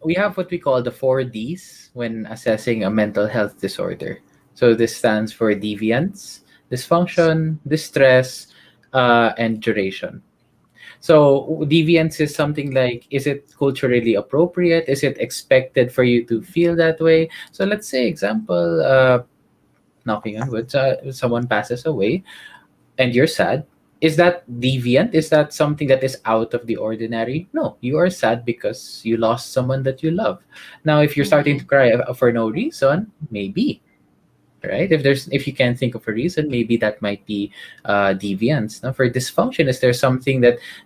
we have what we call the 4Ds when assessing a mental health disorder. So this stands for deviance, dysfunction, distress, and duration. So deviance is something like, is it culturally appropriate? Is it expected for you to feel that way? So let's say, example, knocking on wood, someone passes away and you're sad. Is that deviant? Is that something that is out of the ordinary? No, you are sad because you lost someone that you love. Now, if you're starting to Mhm. cry for no reason, maybe. right? If you can't think of a reason, maybe that might be deviance. Now, for dysfunction, is there something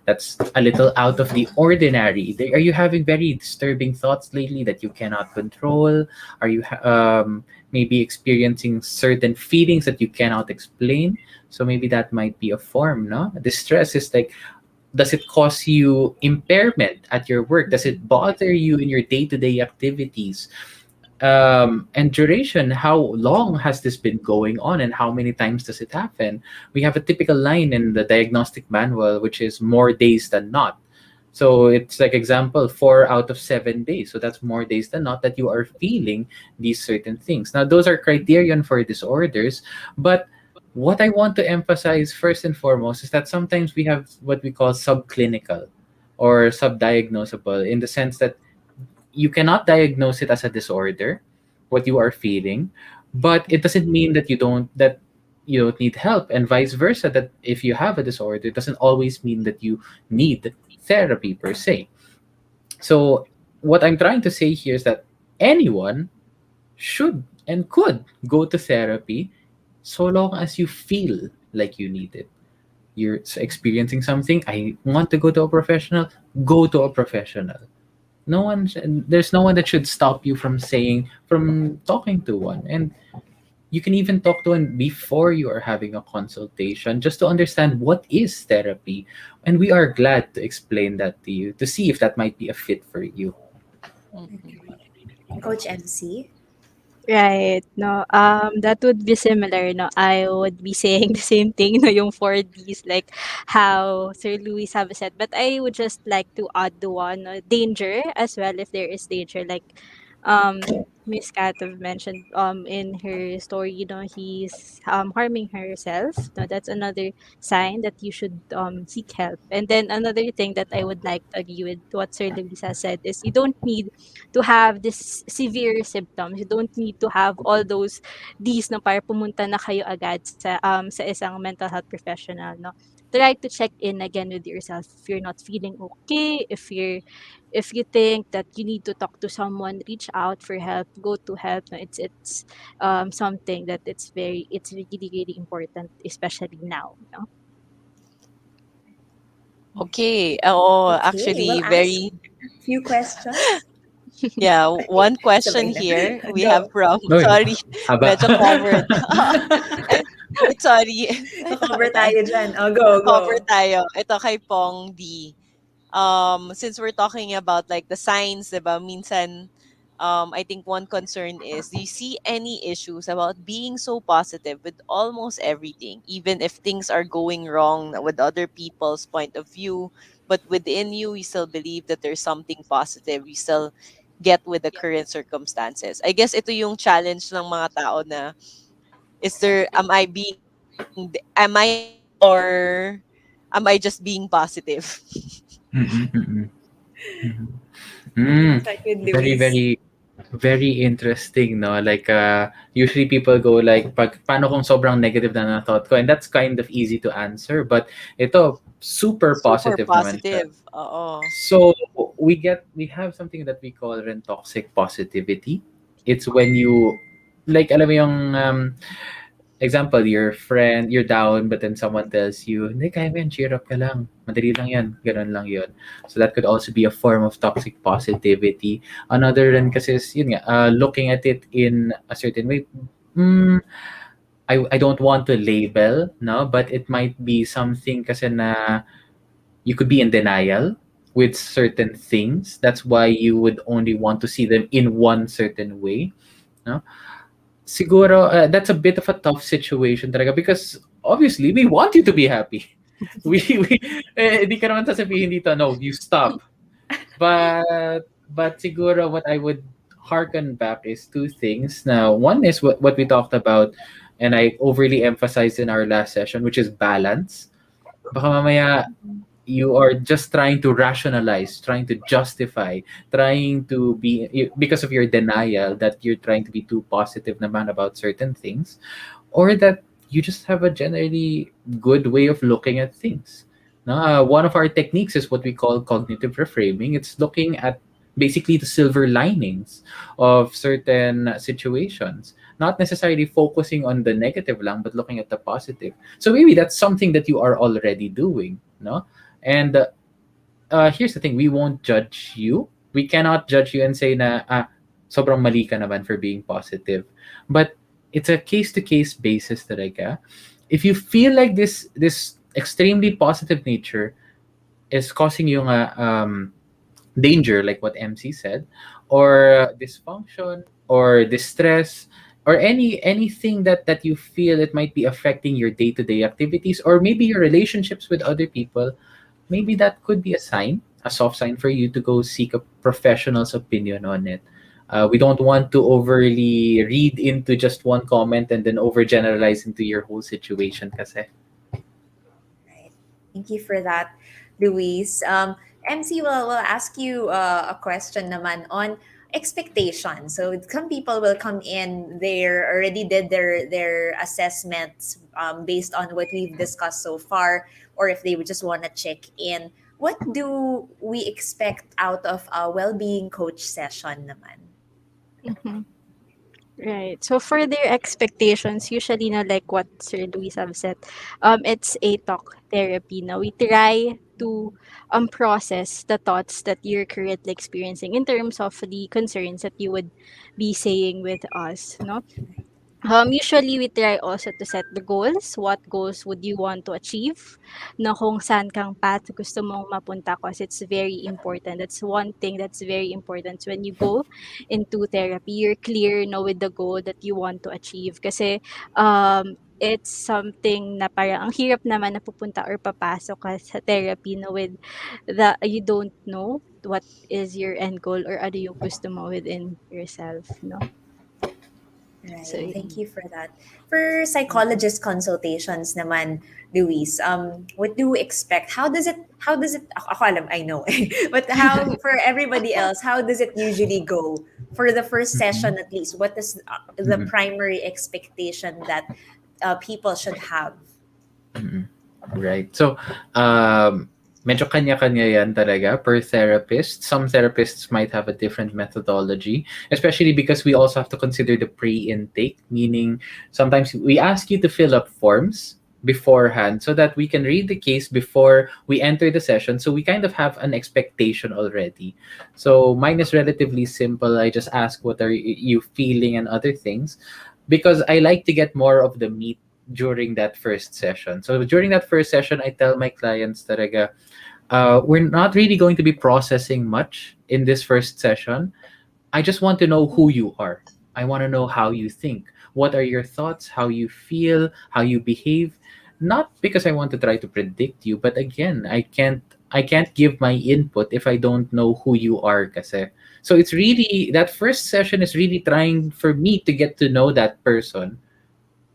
that's a little out of the ordinary? Are you having very disturbing thoughts lately that you cannot control? Are you maybe experiencing certain feelings that you cannot explain? So maybe that might be a form. No, distress is like, does it cause you impairment at your work? Does it bother you in your day-to-day activities? And duration, how long has this been going on and how many times does it happen? We have a typical line in the diagnostic manual, which is more days than not. So it's like example, 4 out of 7 days. So that's more days than not that you are feeling these certain things. Now, those are criterion for disorders, but what I want to emphasize first and foremost is that sometimes we have what we call subclinical or subdiagnosable, in the sense that you cannot diagnose it as a disorder, what you are feeling, but it doesn't mean that you don't need help, and vice versa, that if you have a disorder, it doesn't always mean that you need therapy per se. So what I'm trying to say here is that anyone should and could go to therapy, so long as you feel like you need it. You're experiencing something, I want to go to a professional, go to a professional. There's no one that should stop you from talking to one. And you can even talk to one before you are having a consultation, just to understand what is therapy. And we are glad to explain that to you, to see if that might be a fit for you. Mhm. Coach MC? Right. No, that would be similar. No, I would be saying the same thing. No, yung 4Ds, like how Sir Louis have said. But I would just like to add the one, no, danger as well. If there is danger, like Miss Kat have mentioned in her story, he's harming herself. No, that's another sign that you should seek help. And then another thing that I would like to agree with what Sir Louis has said is you don't need to have this severe symptoms. You don't need to have all those Ds na para pumunta na kayo agad sa isang mental health professional, no. Try to check in again with yourself if you're not feeling okay, if you think that you need to talk to someone, reach out for help, go to help. No, it's something that it's really really important, especially now, no. Okay. Oh, Okay, we'll actually, ask very a few questions. yeah. One question Sabay na. here we have Go. from No, sorry, haba. medyo covered. Ay, wait, sorry. Cover tayo dyan. Oh, go, Cover go. tayo. Ito kay Pong D. Since we're talking about like the signs, diba, minsan, I think one concern is, do you see any issues about being so positive with almost everything, even if things are going wrong with other people's point of view, but within you, you still believe that there's something positive, you still get with the current circumstances. I guess ito yung challenge ng mga tao na, am I there, or am I just being positive? Mm-mm, mm-mm, mhm. Mm, Start with very, Luis. very, very interesting, no? Like, usually people go like, paano kung sobrang negative na thought ko? And that's kind of easy to answer. But ito, super Super positive naman siya. positive. Oo. So we have something that we call rin toxic positivity. It's when you, like, alam mo yung example, you're down, but then someone tells you, hindi, kaya mo yan, cheer up ka lang. Madali lang yan. Ganun lang yun. So that could also be a form of toxic positivity. Another rin kasi is, yun nga, looking at it in a certain way. Mm, I don't want to label, no, but it might be something kasi na you could be in denial with certain things. That's why you would only want to see them in one certain way, no? Siguro, that's a bit of a tough situation talaga, because obviously we want you to be happy. We Hindi ka naman sasabihin dito, no, you stop. But siguro what I would harken back is two things. Now, one is what we talked about, and I overly emphasized in our last session, which is balance. Baka mamaya you are just trying to rationalize, trying to justify, trying to be, because of your denial, that you're trying to be too positive naman about certain things, or that you just have a generally good way of looking at things. One of our techniques is what we call cognitive reframing. It's looking at basically the silver linings of certain situations. not necessarily focusing on the negative lang, but looking at the positive. So maybe that's something that you are already doing, no? And here's the thing, we won't judge you. We cannot judge you and say na, sobrang mali ka naman for being positive. But it's a case-to-case basis talaga. If you feel like this extremely positive nature is causing you danger, like what MC said, or dysfunction, or distress, or anything that you feel it might be affecting your day-to-day activities, or maybe your relationships with other people, maybe that could be a sign, a soft sign for you to go seek a professional's opinion on it. We don't want to overly read into just one comment and then overgeneralize into your whole situation kasi. Right. Thank you for that, Luis. MC will ask you a question naman on expectations. So some people will come in, they already did their assessments based on what we've discussed so far, or if they would just want to check in. What do we expect out of a well-being coach session naman? Mhm. Right. So for their expectations, usually na like what Sir Luis have said, it's a talk therapy. Now we try to process the thoughts that you're currently experiencing in terms of the concerns that you would be saying with us, no? Usually we try also to set the goals. What goals would you want to achieve? Na kung saan kang path gusto mong mapunta, because it's very important. That's one thing that's very important. So when you go into therapy, you're clear no with the goal that you want to achieve. Kasi it's something na parang ang hirap naman na pupunta or papasok ka sa therapy no with the you don't know what is your end goal or ano yung gusto mo within yourself, no? So, Right. Thank you for that. For psychologist consultations naman, Luis, what do we expect? How does it ako alam, I know. But how for everybody else, how does it usually go? For the first session at least, what is the Mhm. primary expectation that people should have? Mhm. Right. So, medyo kanya-kanya yan talaga per therapist. Some therapists might have a different methodology, especially because we also have to consider the pre-intake, meaning sometimes we ask you to fill up forms beforehand so that we can read the case before we enter the session. So we kind of have an expectation already. So mine is relatively simple. I just ask what are you feeling and other things because I like to get more of the meat during that first session. So during that first session, I tell my clients talaga, we're not really going to be processing much in this first session. I just want to know who you are. I want to know how you think. What are your thoughts? How you feel? How you behave? Not because I want to try to predict you, but again, I can't give my input if I don't know who you are kasi. So it's really that first session is really trying for me to get to know that person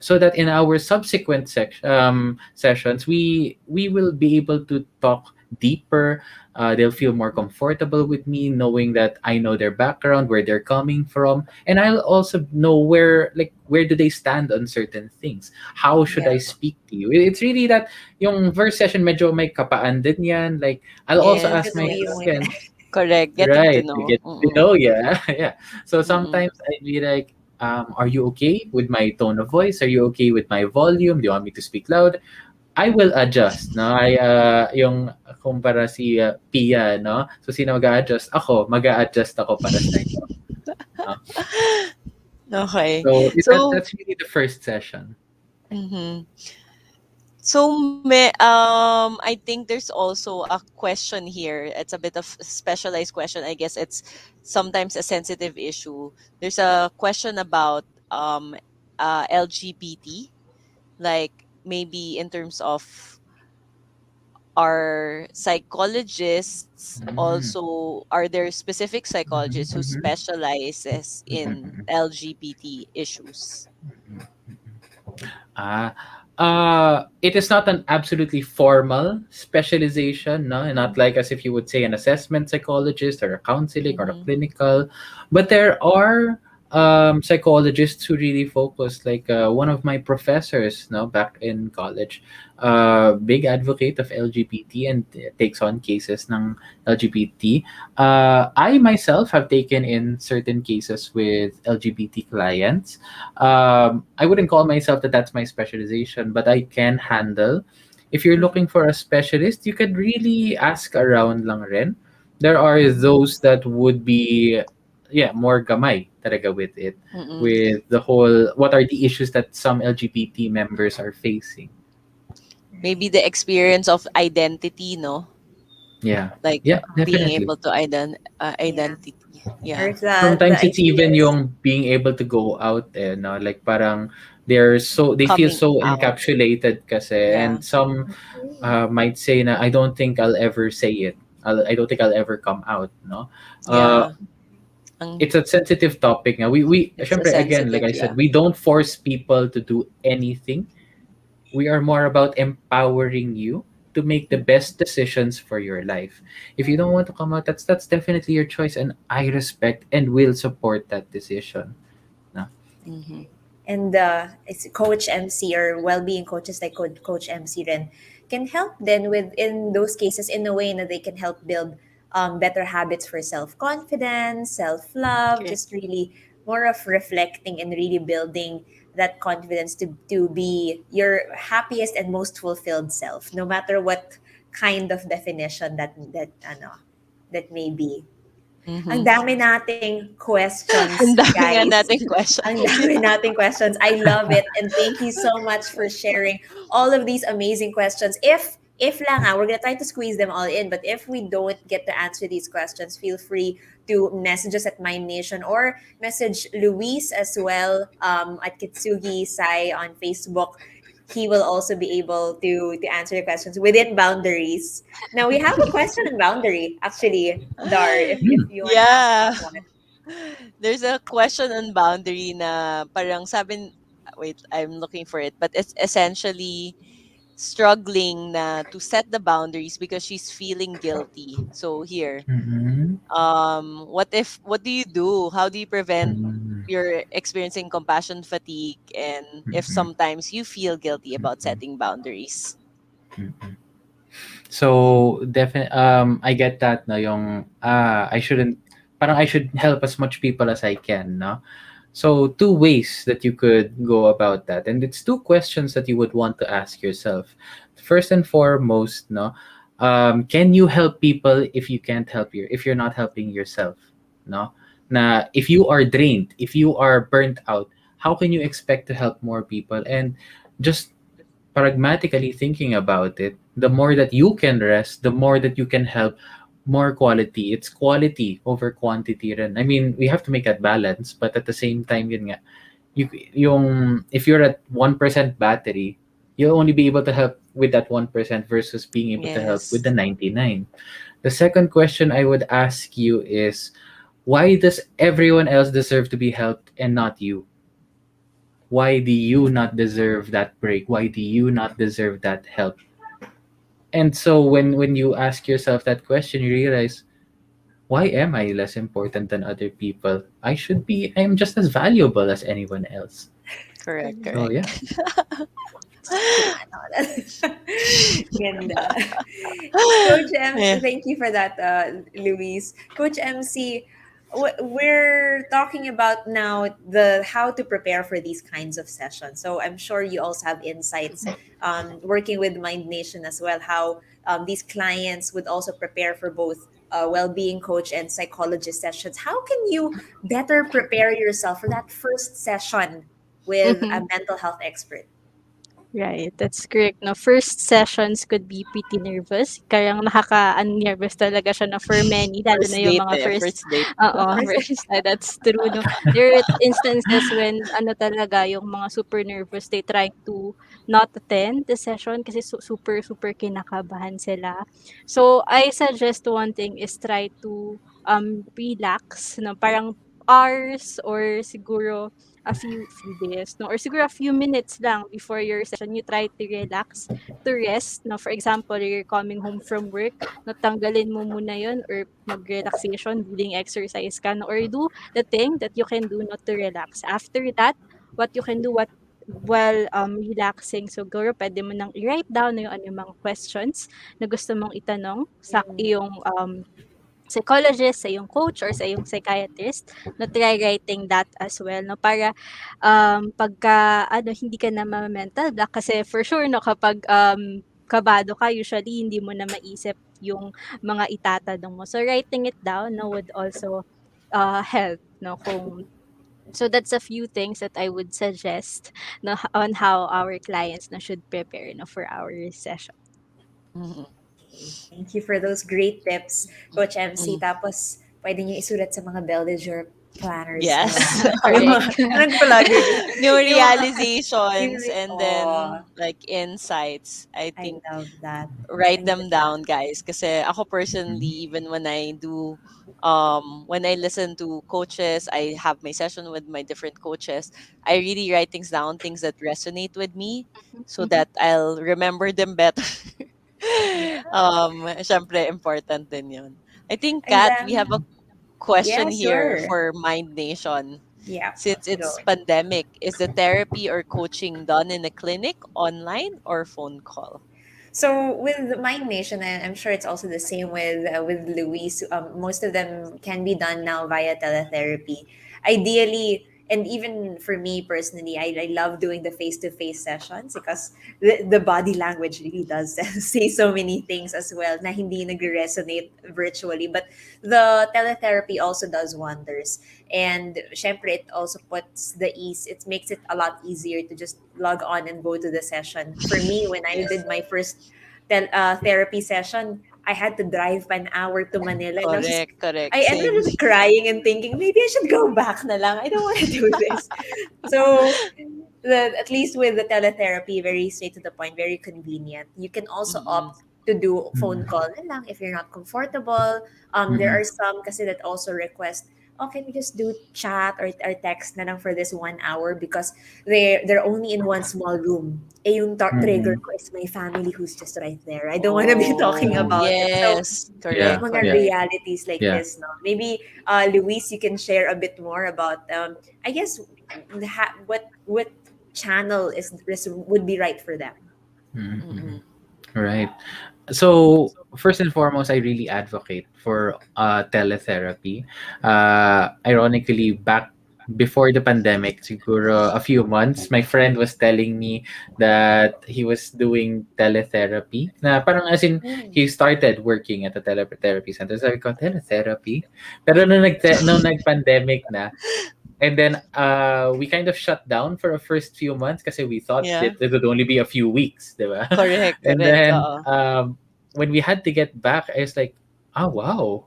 so that in our subsequent sessions we will be able to talk deeper. They'll feel more comfortable with me knowing that I know their background, where they're coming from, and I'll also know where do they stand on certain things. How should I Yeah. speak to you? It's really that yung first session medyo may kapaan din yan. Like I'll also Get to ask Yes, know my you yes. muna. clients. Correct. Getting to Right, to know. get to Mm-mm. know, yeah, yeah. So Mm-mm. sometimes I'd be like, are you okay with my tone of voice? Are you okay with my volume? Do you want me to speak loud? I will adjust, no? Yung kumpara si Pia, no? So sino mag-a-adjust? Ako, mag-a-adjust ako para sa inyo. No? Okay. So So, that's really the first session. mhm. I think there's also a question here. It's a bit of a specialized question. I guess it's sometimes a sensitive issue. There's a question about LGBT, like maybe in terms of are psychologists Mm. also are there specific Mhm, psychologists who mhm, specializes mhm, in mhm. LGBT issues? Ah, it is not an absolutely formal specialization, no, not like as if you would say an assessment psychologist or a counseling or a Mm-hmm. clinical, but there are psychologists who really focus, like one of my professors, no, back in college, big advocate of LGBT and takes on cases ng LGBT. I myself have taken in certain cases with LGBT clients. I wouldn't call myself that that's my specialization, but I can handle. If you're looking for a specialist, you could really ask around lang rin. There are those that would be, yeah, more gamay talaga with it, Mm-mm. with the whole what are the issues that some LGBT members are facing. Maybe the experience of identity, no? Yeah. Like Yeah, being definitely. able to Yeah. identity. Or Yeah. the Sometimes it's even ideas. yung being able to go out, eh, no? Like parang they feel Coming so out. encapsulated kasi, Yeah. and some Mm. might say na I don't think I'll ever say it. I don't think I'll ever come out, no? Uh, Yeah. Ang, it's a sensitive topic nga. We it's a syempre, again, like sensitive, I yeah. said, we don't force people to do anything. We are more about empowering you to make the best decisions for your life. If you don't want to come out, that's definitely your choice, and I respect and will support that decision. No? Mm-hmm. And it's coach MC or well-being coaches like coach MC then can help then with in those cases in a way that they can help build better habits for self-confidence, self-love, Correct. just really more of reflecting and really building that confidence to be your happiest and most fulfilled self, no matter what kind of definition that may be. Ang Mm-hmm. dami nating questions, Ang dami nga guys. nating question. Ang dami nating questions. I love it. And thank you so much for sharing all of these amazing questions. If lang we're gonna try to squeeze them all in, but if we don't get to answer these questions, feel free to message us at MindNation or message Luis as well at Kintsugi-Psy on Facebook. He will also be able to answer your questions within boundaries. Now we have a question on boundary, actually, Dar, if Hmm. you want to ask Yeah. that one. There's a question on boundary na parang sabi, wait, I'm looking for it, but it's essentially struggling na to set the boundaries because she's feeling guilty. So here, Mm-hmm. what do you do? How do you prevent Mm-hmm. you're experiencing compassion fatigue, and if sometimes you feel guilty about Mm-hmm. setting boundaries? Mm-hmm. So definitely, I get that, no, yung I shouldn't, parang I should help as much people as I can, no. So two ways that you could go about that, and it's two questions that you would want to ask yourself. First and foremost, no, can you help people if you can't help if you're not helping yourself, no? Na if you are drained, if you are burnt out, how can you expect to help more people? And just pragmatically thinking about it, the more that you can rest, the more that you can help, more quality. It's quality over quantity rin. I mean, we have to make that balance, but at the same time, yun nga, yung, if you're at 1% battery, you'll only be able to help with that 1% versus being able to help with the Yes. 99. The second question I would ask you is, why does everyone else deserve to be helped and not you? Why do you not deserve that break? Why do you not deserve that help? And so when you ask yourself that question, you realize, why am I less important than other people? I'm just as valuable as anyone else. Correct, So yeah. correct. True. Ganda. Coach MC, Yeah. thank you for that, Luis. Coach MC, we're talking about now the how to prepare for these kinds of sessions. So I'm sure you also have insights working with Mind Nation as well, how these clients would also prepare for both well-being coach and psychologist sessions. How can you better prepare yourself for that first session with a mental health expert? Right, that's correct. No, first sessions could be pretty nervous. Kaya nakaka-nervous talaga siya na for many, lalo na First yung date mga eh. first, First date. oo, first, that's true, no. There are instances when ano talaga, yung mga super nervous, they try to not attend the session kasi super, super kinakabahan sila. So, I suggest one thing is try to relax, no, parang hours or siguro a few days, no, or siguro a few minutes lang before your session, you try to relax, to rest, no. For example, you're coming home from work, no, tanggalin mo muna yon, or mag-relaxation, breathing exercise ka, no, or do the thing that you can do not to relax. After that, what you can do, while relaxing, so siguro pwede mo nang i-write down na yung ano yung mga questions na gusto mong itanong sa iyong psychologist, sa iyong coach, or sa iyong psychiatrist, no, try writing that as well, no, para pagka ano, hindi ka na ma-mental block, kasi for sure, no, kapag kabado ka, usually hindi mo na maisip yung mga itatanong mo. So writing it down, no, would also help, no, kung so that's a few things that I would suggest, no, on how our clients, no, should prepare, no, for our session. Mhm. Thank you for those great tips, Coach MC. Mhm. Tapos, pwede niyo isulat sa mga Belle planners Yes. niyo. Yung mga, Correct. ano ko palagi din? New Yung mga, realizations and oh, then like insights. I I think love that. write I them love that. down, guys. Kasi ako Mhm. personally, even when I listen to coaches, I have my session with my different coaches, I really write things down, things that resonate with me so Mhm. that I'll remember them better. Yeah. Syempre, important din yun. I think, And Kat, we have a then, yeah, question here sure. for Mind Nation. Yeah, Since it's go. pandemic, is the therapy or coaching done in a clinic, online, or phone call? So with MindNation, I'm sure it's also the same with Luis. Most of them can be done now via teletherapy. Ideally, and even for me personally, I love doing the face-to-face sessions because the body language really does say so many things as well na hindi nag-resonate virtually. But the teletherapy also does wonders. And syempre, it also puts the ease. It makes it a lot easier to just log on and go to the session. For me, when I Yes. did my first therapy session, I had to drive an hour to Manila. And Correct, I correct. ended Same. up just crying and thinking, maybe I should go back na lang. I don't want to do this. So, at least with the teletherapy, very straight to the point, very convenient. You can also Mm-mm. opt to do phone Mhm. call na lang if you're not comfortable. There Mhm. are some kasi that also request, oh, can we just do chat or text na lang for this 1 hour because they're only in one small room. Eh, yung trigger Mhm. ko is my family who's just right there. I don't want to be talking Oh, about it. So, yes. may Yeah, Correct, mga yeah, correct. realities like yeah. this, no? Maybe, Luis, you can share a bit more about, I guess, what channel would be right for them. Mhm. Mm-mm. Right. So first and foremost, I really advocate for teletherapy. Ironically, back before the pandemic, siguro a few months, my friend was telling me that he was doing teletherapy. Na parang as in, Mm. he started working at a teletherapy center. Sabi ko, teletherapy? Pero nung nag-pandemic na, and then we kind of shut down for the first few months kasi we thought Yeah. that it would only be a few weeks, diba? Correct, And correct. then Oo. when we had to get back, I was like, oh wow.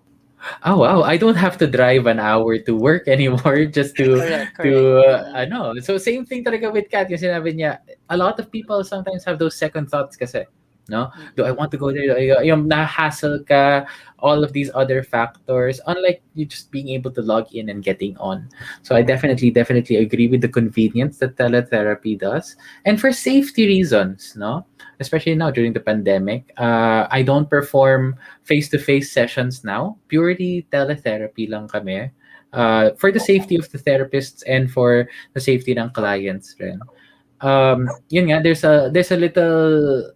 Oh wow, I don't have to drive an hour to work anymore just Correct, to correct. Mm-mm. ano. So same thing talaga with Kat, yung sinabi niya, a lot of people sometimes have those second thoughts kasi, no? Do I Mm-mm. want to go there? Yung na-hassle ka, all of these other factors, unlike you just being able to log in and getting on. So I definitely agree with the convenience that teletherapy does. And for safety reasons, no? Especially now during the pandemic, I don't perform face-to-face sessions now. Purely teletherapy lang kami. For the safety of the therapists and for the safety ng clients rin. Yun nga, there's a little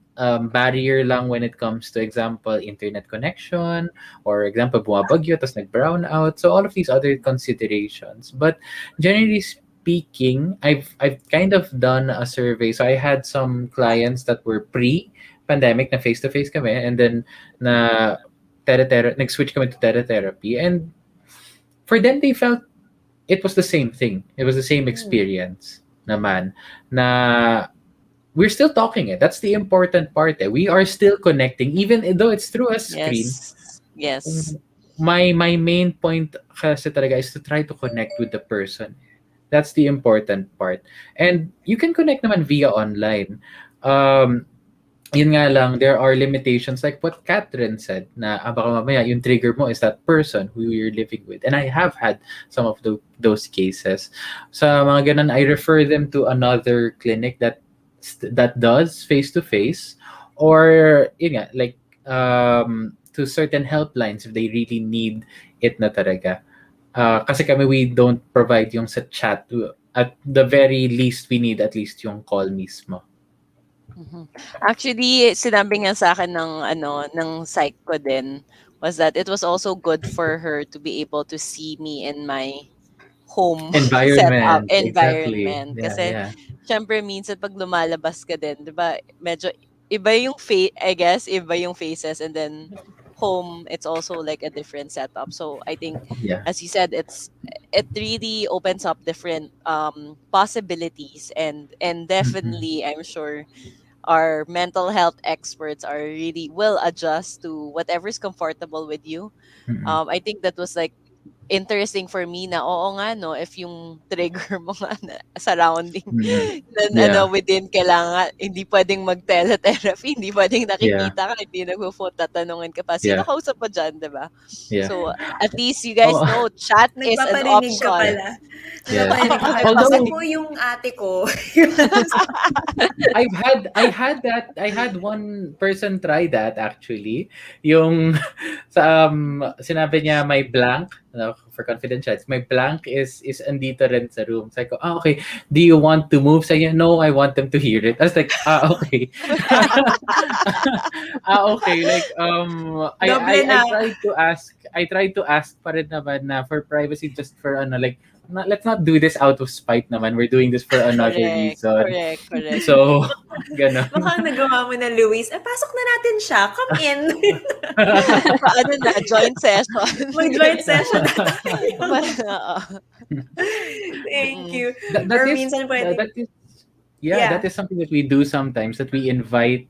barrier lang when it comes to example internet connection or example bumabagyo tapos nag-brown out, so all of these other considerations, but generally speaking, I've kind of done a survey. So I had some clients that were pre-pandemic na face-to-face kami, and then na nag-switch kami to teletherapy, and for them they felt it was the same thing. It was the same Mm. experience naman na we're still talking. That's the important part. We are still connecting even though it's through a screen. Yes. Yes. My main point kasi talaga is to try to connect with the person. That's the important part. And you can connect naman via online. Um, yun nga lang, there are limitations like what Catherine said na baka mamaya yung trigger mo is that person who you're living with. And I have had some of those cases. Sa mga ganun, I refer them to another clinic that does face-to-face, or yun nga, like to certain helplines if they really need it na talaga. Kasi kami, we don't provide yung sa chat. At the very least, we need at least yung call mismo. Mhm. Actually, sinabi nga sa akin ng psych ko din was that it was also good for her to be able to see me in my home setup Environment, exactly. environment. Yeah, Kasi yeah. syempre minsan pag lumalabas ka din, 'di ba? Medyo iba yung I guess iba yung faces, and then home it's also like a different setup. So I think, Yeah. as you said, it really opens up different possibilities, and Mhm. definitely I'm sure our mental health experts are really will adjust to whatever's comfortable with you. Mm. I think that was like interesting for me na oo nga no, if yung trigger mo nga na surrounding Mm. then Yeah. within kailangan hindi puwedeng mag-teletherapy, hindi puwedeng Yeah. nakikita ka, hindi nagfo-phone, tatanungin ka pa, "Sino Yeah. kausap mo diyan?" 'Di ba? Yeah. So, at least you guys Oh, know chat is an Nagpaparinig ka option. yeah. pala. Yeah. Nagpaparinig ka pala. Kausap Although mo yung ate ko. I had one person try that actually. Yung sa sinabi niya may blank, for confidentiality, my blank is andito rin sa room. Sabi ko, okay. Do you want to move? Sabi niya, no, I want them to hear it. I was like, okay. Okay. Like Doble I na. tried to ask pa rin naman na for privacy, just for like let's not do this out of spite naman. We're doing this for another Correct, reason. correct, correct. So, ganon. Mukhang nagawa mo na, Luis. Pasok na natin siya. Come in. Ano na, joint session. Mag-joint session na tayo. Oo. Thank Mm. you. That Or is minsan pwede. that is yeah, Yeah. that is something that we do sometimes, that we invite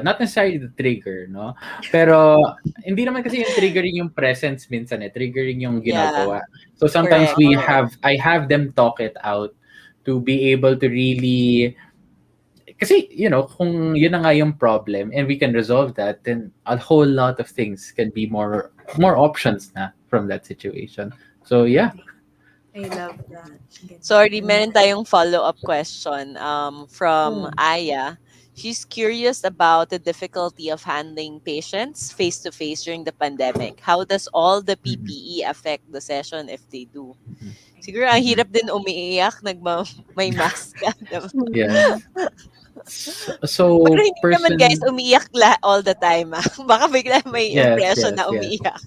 not necessarily the trigger, no? Pero hindi naman kasi yung triggering yung presence minsan triggering yung Yeah, ginagawa. So sometimes correct. I have them talk it out to be able to really, kasi kung yun na nga yung problem and we can resolve that, then a whole lot of things can be more options na from that situation. So yeah. I love that. Sorry, meron tayong follow-up question from Hmm. Aya. She's curious about the difficulty of handling patients face-to-face during the pandemic. How does all the Mhm. PPE affect the session if they do? Mhm. Siguro ang Mhm. hirap din umiiyak, may mask ka. Diba? Yeah. So Pero hindi naman guys person umiiyak all the time. Baka bigla may yes, impression yes, na yes. umiiyak.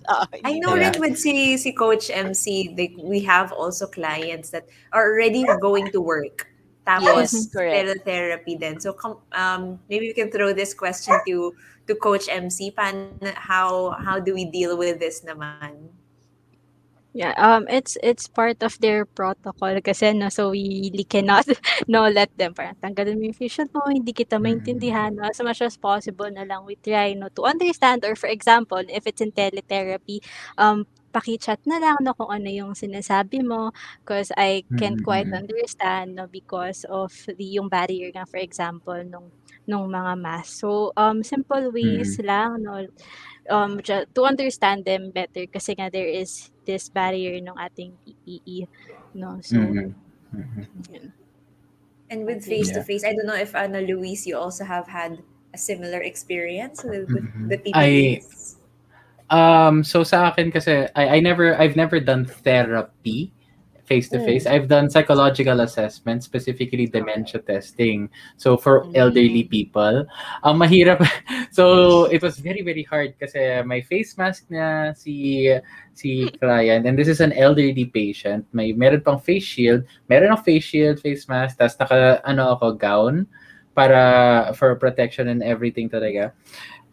I Hindi know Yeah. rin with si Coach MC, we have also clients that are already going to work. Yes, Tapos, correct. therapy din. So, maybe we can throw this question to Coach MC. How do we deal with this naman? Yeah, it's part of their protocol kasi no, so we really cannot no let them parang tanggalin mo yung vision mo, hindi kita Mhm. maintindihan, no? As much as possible na lang we try no to understand, or for example, if it's in teletherapy, paki-chat na lang no kung ano yung sinasabi mo, because I can't Mhm, quite mhm. understand no because of yung barrier nga, for example nung mga mask. So simple ways Mhm. lang no, to understand them better kasi nga there is this barrier ng ating PPE, no? So, Mhm. Mhm. yun. And with Agree. Yeah. face-to-face, I don't know if Ana Luis, you also have had a similar experience with the Mhm. PPEs. So sa akin kasi I've never done therapy face to face. Mm. I've done psychological assessment, specifically dementia testing. So for elderly Mm. people, ang mahirap. So it was very very hard kasi may face mask na si client, and this is an elderly patient. Meron pang face shield, meron ng face shield, face mask, tas naka ako gown para for protection and everything talaga.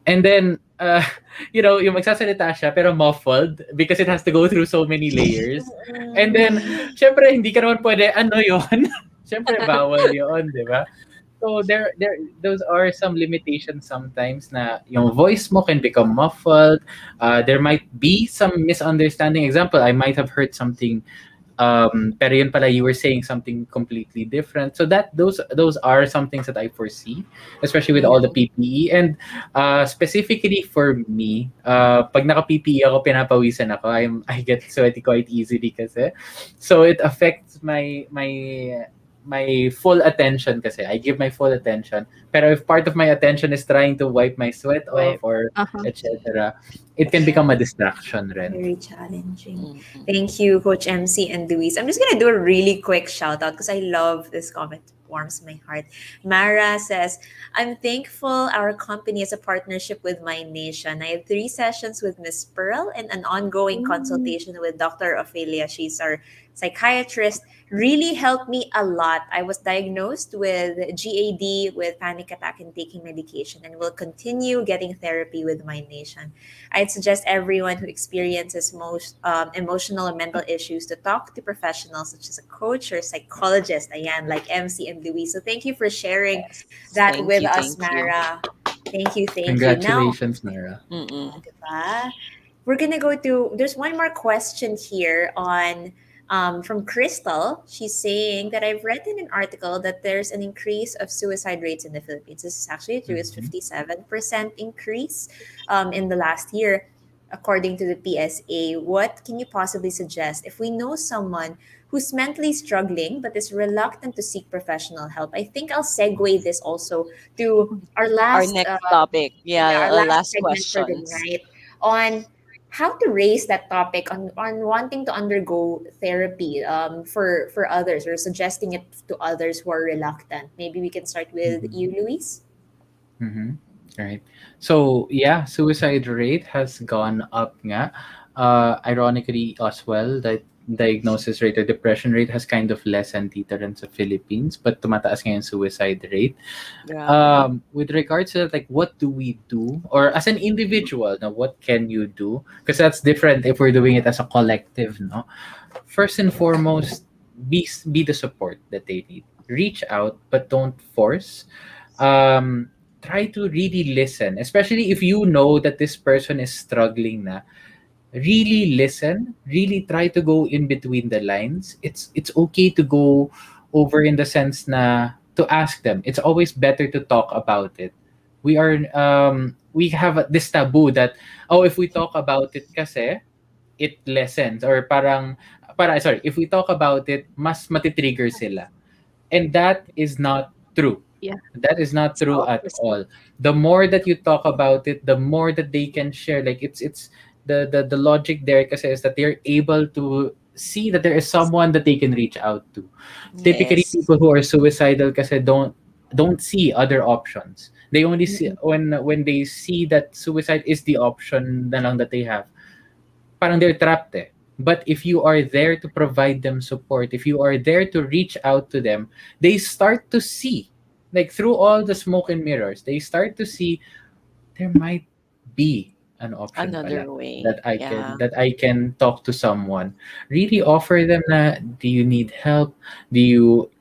And then, yung magsasalita siya pero muffled because it has to go through so many layers. And then, syempre, hindi ka naman pwede, ano yun? Syempre, bawal yun, di ba? So, those are some limitations sometimes na yung voice mo can become muffled. There might be some misunderstanding. Example, I might have heard something pero yun pala, you were saying something completely different. So that those are some things that I foresee, especially with all the PPE. And specifically for me, pag naka PPE ako, pinapawisan ako. I get sweaty quite easily kasi. So it affects my full attention kasi. I give my full attention. Pero if part of my attention is trying to wipe my sweat off Right. or Uh-huh. etc., it can become a distraction rin. Very challenging. Mm-mm. Thank you, Coach MC and Luis. I'm just gonna do a really quick shout out because I love this comment. It warms my heart. Mara says, I'm thankful our company has a partnership with MindNation. I had 3 sessions with Miss Pearl and an ongoing Mm. consultation with Dr. Ophelia. She's our psychiatrist. Really helped me a lot. I was diagnosed with GAD with panic attack and taking medication and will continue getting therapy with MindNation. I'd suggest everyone who experiences most emotional or mental issues to talk to professionals such as a coach or psychologist, ayan, like MC and Louise. So thank you for sharing Yes. that Thank with you. us, Thank you. Mara. Thank you, thank you. Now, Congratulations, Mara. Mm-mm. diba? We're gonna go to. There's one more question here on from Crystal. She's saying that I've read in an article that there's an increase of suicide rates in the Philippines. This is actually true. It's Mhm. 57% increase in the last year, according to the PSA. What can you possibly suggest if we know someone who's mentally struggling but is reluctant to seek professional help? I think I'll segue this also to our Our last next topic. yeah, Yeah, our the last last segment for the questions. night on how to raise that topic on wanting to undergo therapy for others or suggesting it to others who are reluctant. Maybe we can start with Mhm. you, Luis. Mhm. Right. So yeah, suicide rate has gone up nga. Ironically as well, that diagnosis rate or depression rate has kind of lessened dito rin sa Philippines, but tumataas ngayon suicide rate. Grabe. With regards to like what do we do, or as an individual, now what can you do? Because that's different if we're doing it as a collective, no? First and foremost, be the support that they need. Reach out, but don't force. Try to really listen, especially if you know that this person is struggling na. Really listen, really try to go in between the lines. It's okay to go over in the sense na to ask them. It's always better to talk about it. We have this taboo that, oh, if we talk about it kasi it lessens, or if we talk about it, mas matitrigger sila. And that is not true. Yeah. That is not It's the true at opposite. all. The more that you talk about it, the more that they can share. Like it's the logic there kasi is that they're able to see that there is someone that they can reach out to. Typically, Yes. people who are suicidal kasi don't see other options. They only see Mm-mm. when they see that suicide is the option na lang that they have, parang they're trapped eh. But if you are there to provide them support, if you are there to reach out to them, they start to see, like through all the smoke and mirrors, they start to see there might be an option pala Another way. Yeah. that I can talk to someone. Really offer them na, do you need help?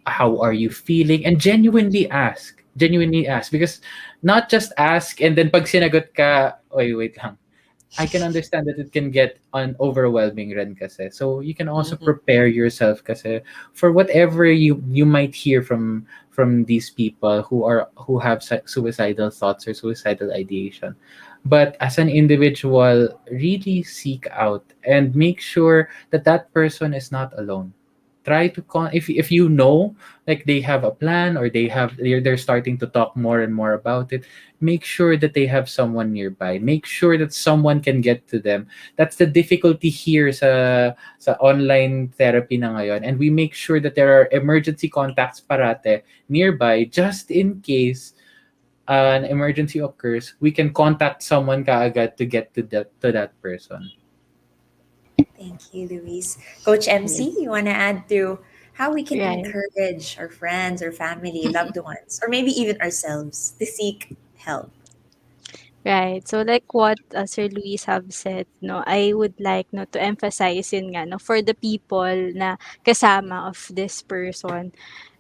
How are you feeling? And genuinely ask. Genuinely ask. Because not just ask and then pag sinagot ka, oy, wait lang, I can understand that it can get overwhelming rin kasi. So you can also Mm-hmm. prepare yourself kasi for whatever you might hear from these people who have suicidal thoughts or suicidal ideation. But as an individual, really seek out and make sure that that person is not alone. Try to if you know, like they have a plan, or they're starting to talk more and more about it, make sure that they have someone nearby. Make sure that someone can get to them. That's the difficulty here sa online therapy na ngayon. And we make sure that there are emergency contacts parate nearby, just in case an emergency occurs, we can contact someone kaagad to get to that person. Thank you, Luis. Coach MC, you want to add to how we can Right. encourage our friends or family, loved ones, or maybe even ourselves to seek help? Right. So like what Sir Luis have said, no, I would like no to emphasize yun nga no for the people na kasama of this person.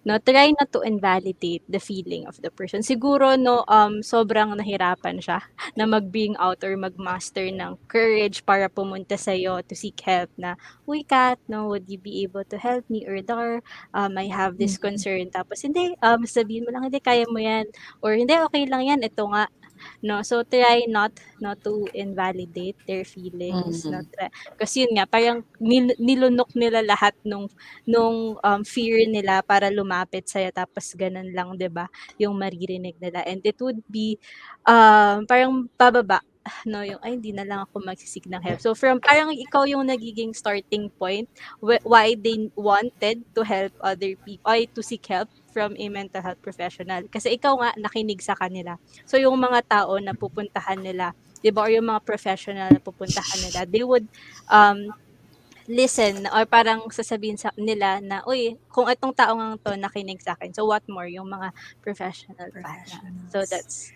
no, try not to invalidate the feeling of the person. Siguro, no, sobrang nahirapan siya na mag-bring out or mag-master ng courage para pumunta sa'yo to seek help na, "Uy, Kat, no, would you be able to help me?" Or, "Dar, I have this Mhm. concern." Tapos, "Hindi, sabihin mo lang, 'Hindi, kaya mo 'yan." Or, "Hindi, okay lang 'yan, ito nga." No, so try not to invalidate their feelings, not Mhm. kasi yun nga parang nilunok nila lahat nung fear nila para lumapit sa'yo tapos ganun lang 'di ba, yung maririnig nila and it would be, parang bababa 'no, yung, "Ay hindi na lang ako ng help." So from parang ikaw yung nagiging starting point why they wanted to help other people ay to seek help from a mental health professional kasi ikaw nga nakinig sa kanila. So yung mga tao na pupuntahan nila, 'di ba, or yung mga professional na pupuntahan nila, they would, um, listen or parang sasabihin sa nila na, "Uy, kung itong tao ngang 'to nakinig sa'kin, so what more yung mga professional pa na." So Professionals. that's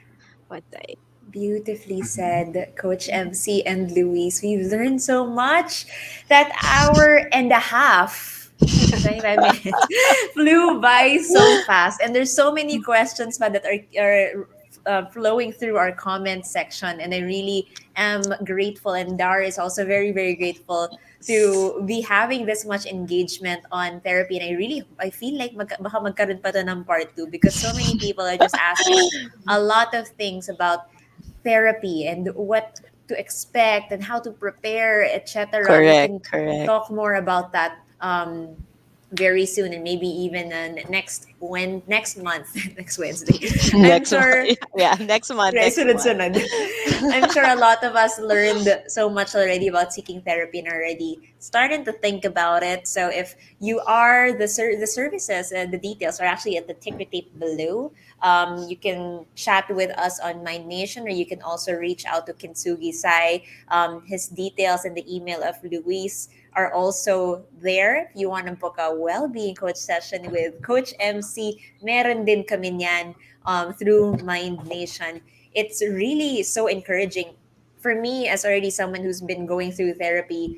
what I Beautifully Mhm. said, Coach MC and Luis. We've learned so much. That hour and a half, 25 minutes, flew by so fast. And there's so many questions pa that are flowing through our comment section. And I really am grateful. And Dar is also very, very grateful to be having this much engagement on therapy. And I feel like baka magkaroon pa to ng part two because so many people are just asking a lot of things about therapy and what to expect and how to prepare, etc. We Correct, can correct. talk more about that very soon and maybe even next month, next Wednesday. I'm Next month. sure. Yeah, next month, Right, next month. sunod-sunod. I'm sure a lot of us learned so much already about seeking therapy and already starting to think about it. So if you are the services and the details are actually at the ticker tape below. You can chat with us on MindNation, or you can also reach out to Kintsugi-Psy. His details and the email of Luis are also there. If you want to book a well-being coach session with Coach MC, meron din kami niyan through MindNation. It's really so encouraging for me as already someone who's been going through therapy,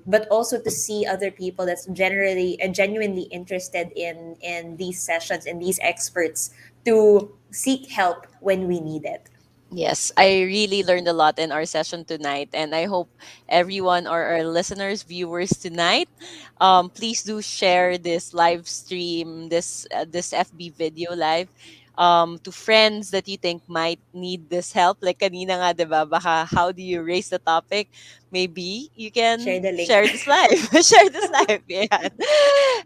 but also to see other people that's generally and genuinely interested in these sessions and these experts to seek help when we need it. Yes, I really learned a lot in our session tonight, and I hope everyone or our listeners, viewers tonight, please do share this live stream, this FB video live, to friends that you think might need this help. Like kanina nga, 'di ba? Baka how do you raise the topic? Maybe you Share can the link. share this live, share this live, yeah.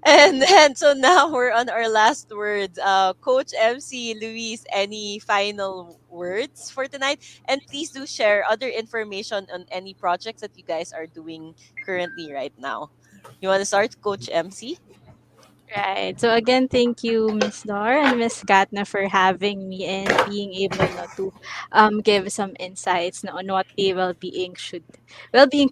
And then so now we're on our last words. Coach MC, Luis, any final words for tonight? And please do share other information on any projects that you guys are doing currently right now. You want to start, Coach MC? Right. So again, thank you, Miss Dor and Miss Katna, for having me and being able no, to give some insights no, on what a well-being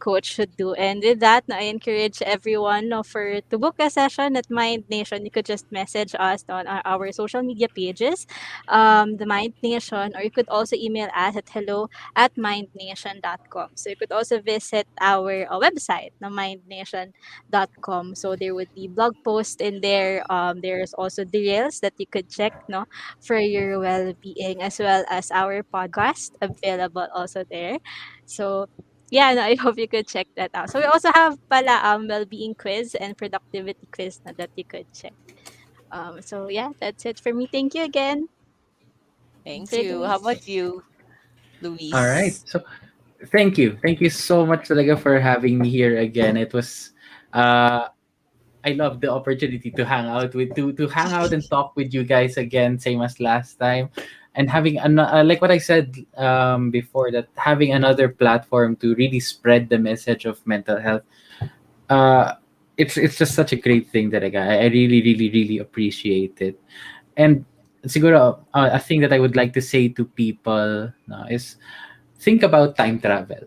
coach should do. And with that, no, I encourage everyone no, for to book a session at Mind Nation. You could just message us on our social media pages, the Mind Nation, or you could also email us at hello@mindnation.com. So you could also visit our website, no, mindnation.com. So there would be blog posts in there. There's also the reels that you could check no for your well-being as well as our podcast available also there. So yeah, no, I hope you could check that out. So we also have pala well-being quiz and productivity quiz na that you could check. So yeah, that's it for me. Thank you again, Thank Sir you. How Luis. about you, All right. Luis? So thank you. Thank you so much talaga for having me here again. It was uh I love the opportunity to hang out to hang out and talk with you guys again, same as last time, and having like what I said before, that having another platform to really spread the message of mental health. Uh, it's just such a great thing that I really really really appreciate it. And siguro a thing that I would like to say to people is think about time travel.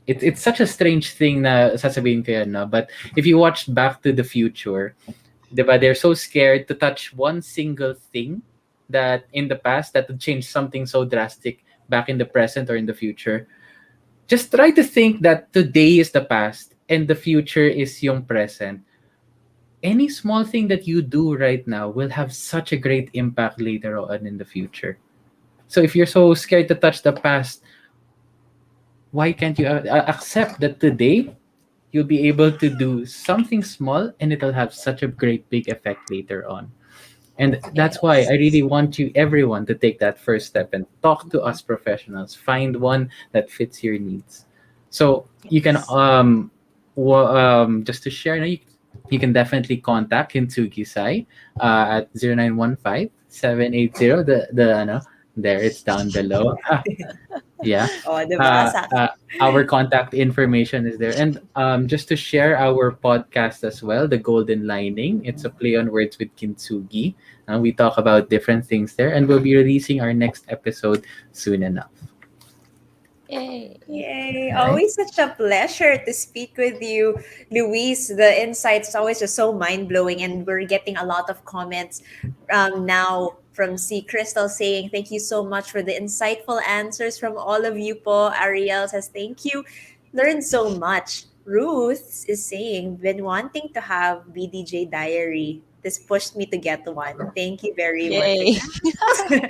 It's such a strange thing na sasabihin ko yan, no? But if you watch Back to the Future, diba, they're so scared to touch one single thing that in the past that would change something so drastic back in the present or in the future. Just try to think that today is the past and the future is yung present. any small thing that you do right now will have such a great impact later on in the future. So if you're so scared to touch the past, why can't you accept that today you'll be able to do something small and it'll have such a great big effect later on? And that's why I really Yes. want you, everyone, to take that first step and talk to us professionals. Find one that fits your needs. So you can, Yes. just to share, you can definitely contact Kintsugi-Psy at 0915-780. There, it's down below. Yeah. Oh, diba? Uh, uh, our contact information is there. And just to share our podcast as well, The Golden Lining, it's a play on words with Kintsugi. We talk about different things there, and we'll be releasing our next episode soon enough. Yay. Yay. Right? Always such a pleasure to speak with you, Luis. The insights is always just so mind blowing, and we're getting a lot of comments now from C. Crystal saying, "Thank you so much for the insightful answers from all of you po." Ariel says, "Thank you. Learned so much." Ruth is saying, "Been wanting to have BDJ diary. This pushed me to get one. Thank you very much Yay. again."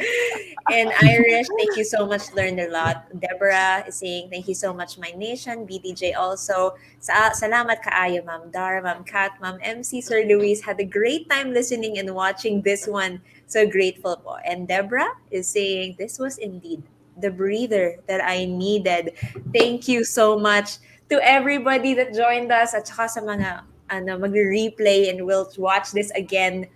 And Irish, thank you so much. Learned a lot. Deborah is saying, thank you so much, my nation. BDJ also. Salamat kaayo, Ma'am Dar, Ma'am Kat, Ma'am MC, Sir Luis. Had a great time listening and watching this one. So grateful po. And Deborah is saying, this was indeed the breather that I needed. Thank you so much to everybody that joined us at saka sa mga mag-replay and will watch this again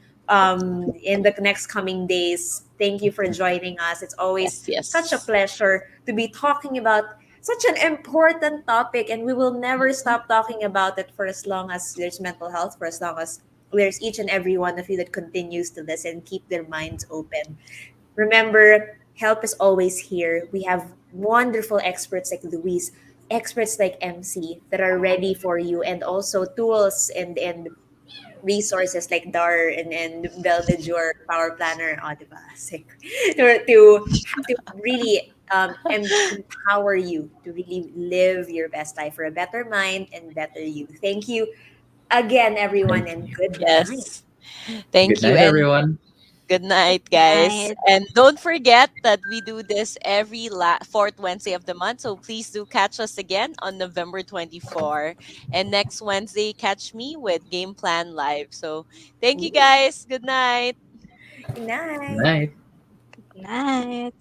in the next coming days. Thank you for joining us. It's always Yes, such a yes. pleasure to be talking about such an important topic, and we will never stop talking about it for as long as there's mental health, for as long as there's each and every one of you that continues to listen, keep their minds open. Remember, help is always here. We have wonderful experts like Luis, experts like MC that are ready for you, and also tools and resources like Dar and Belle de Jour Power Planner, diba? To really empower you to really live your best life for a better mind and better you. Thank you again, everyone, Thank and you. good night. Yes. Thank Good you. night, And everyone. good Good night, guys. night. And don't forget that we do this every fourth Wednesday of the month. So please do catch us again on November 24. And next Wednesday, catch me with Game Plan Live. So thank you, Ooh, guys. Good night. good Good night. night. Good night.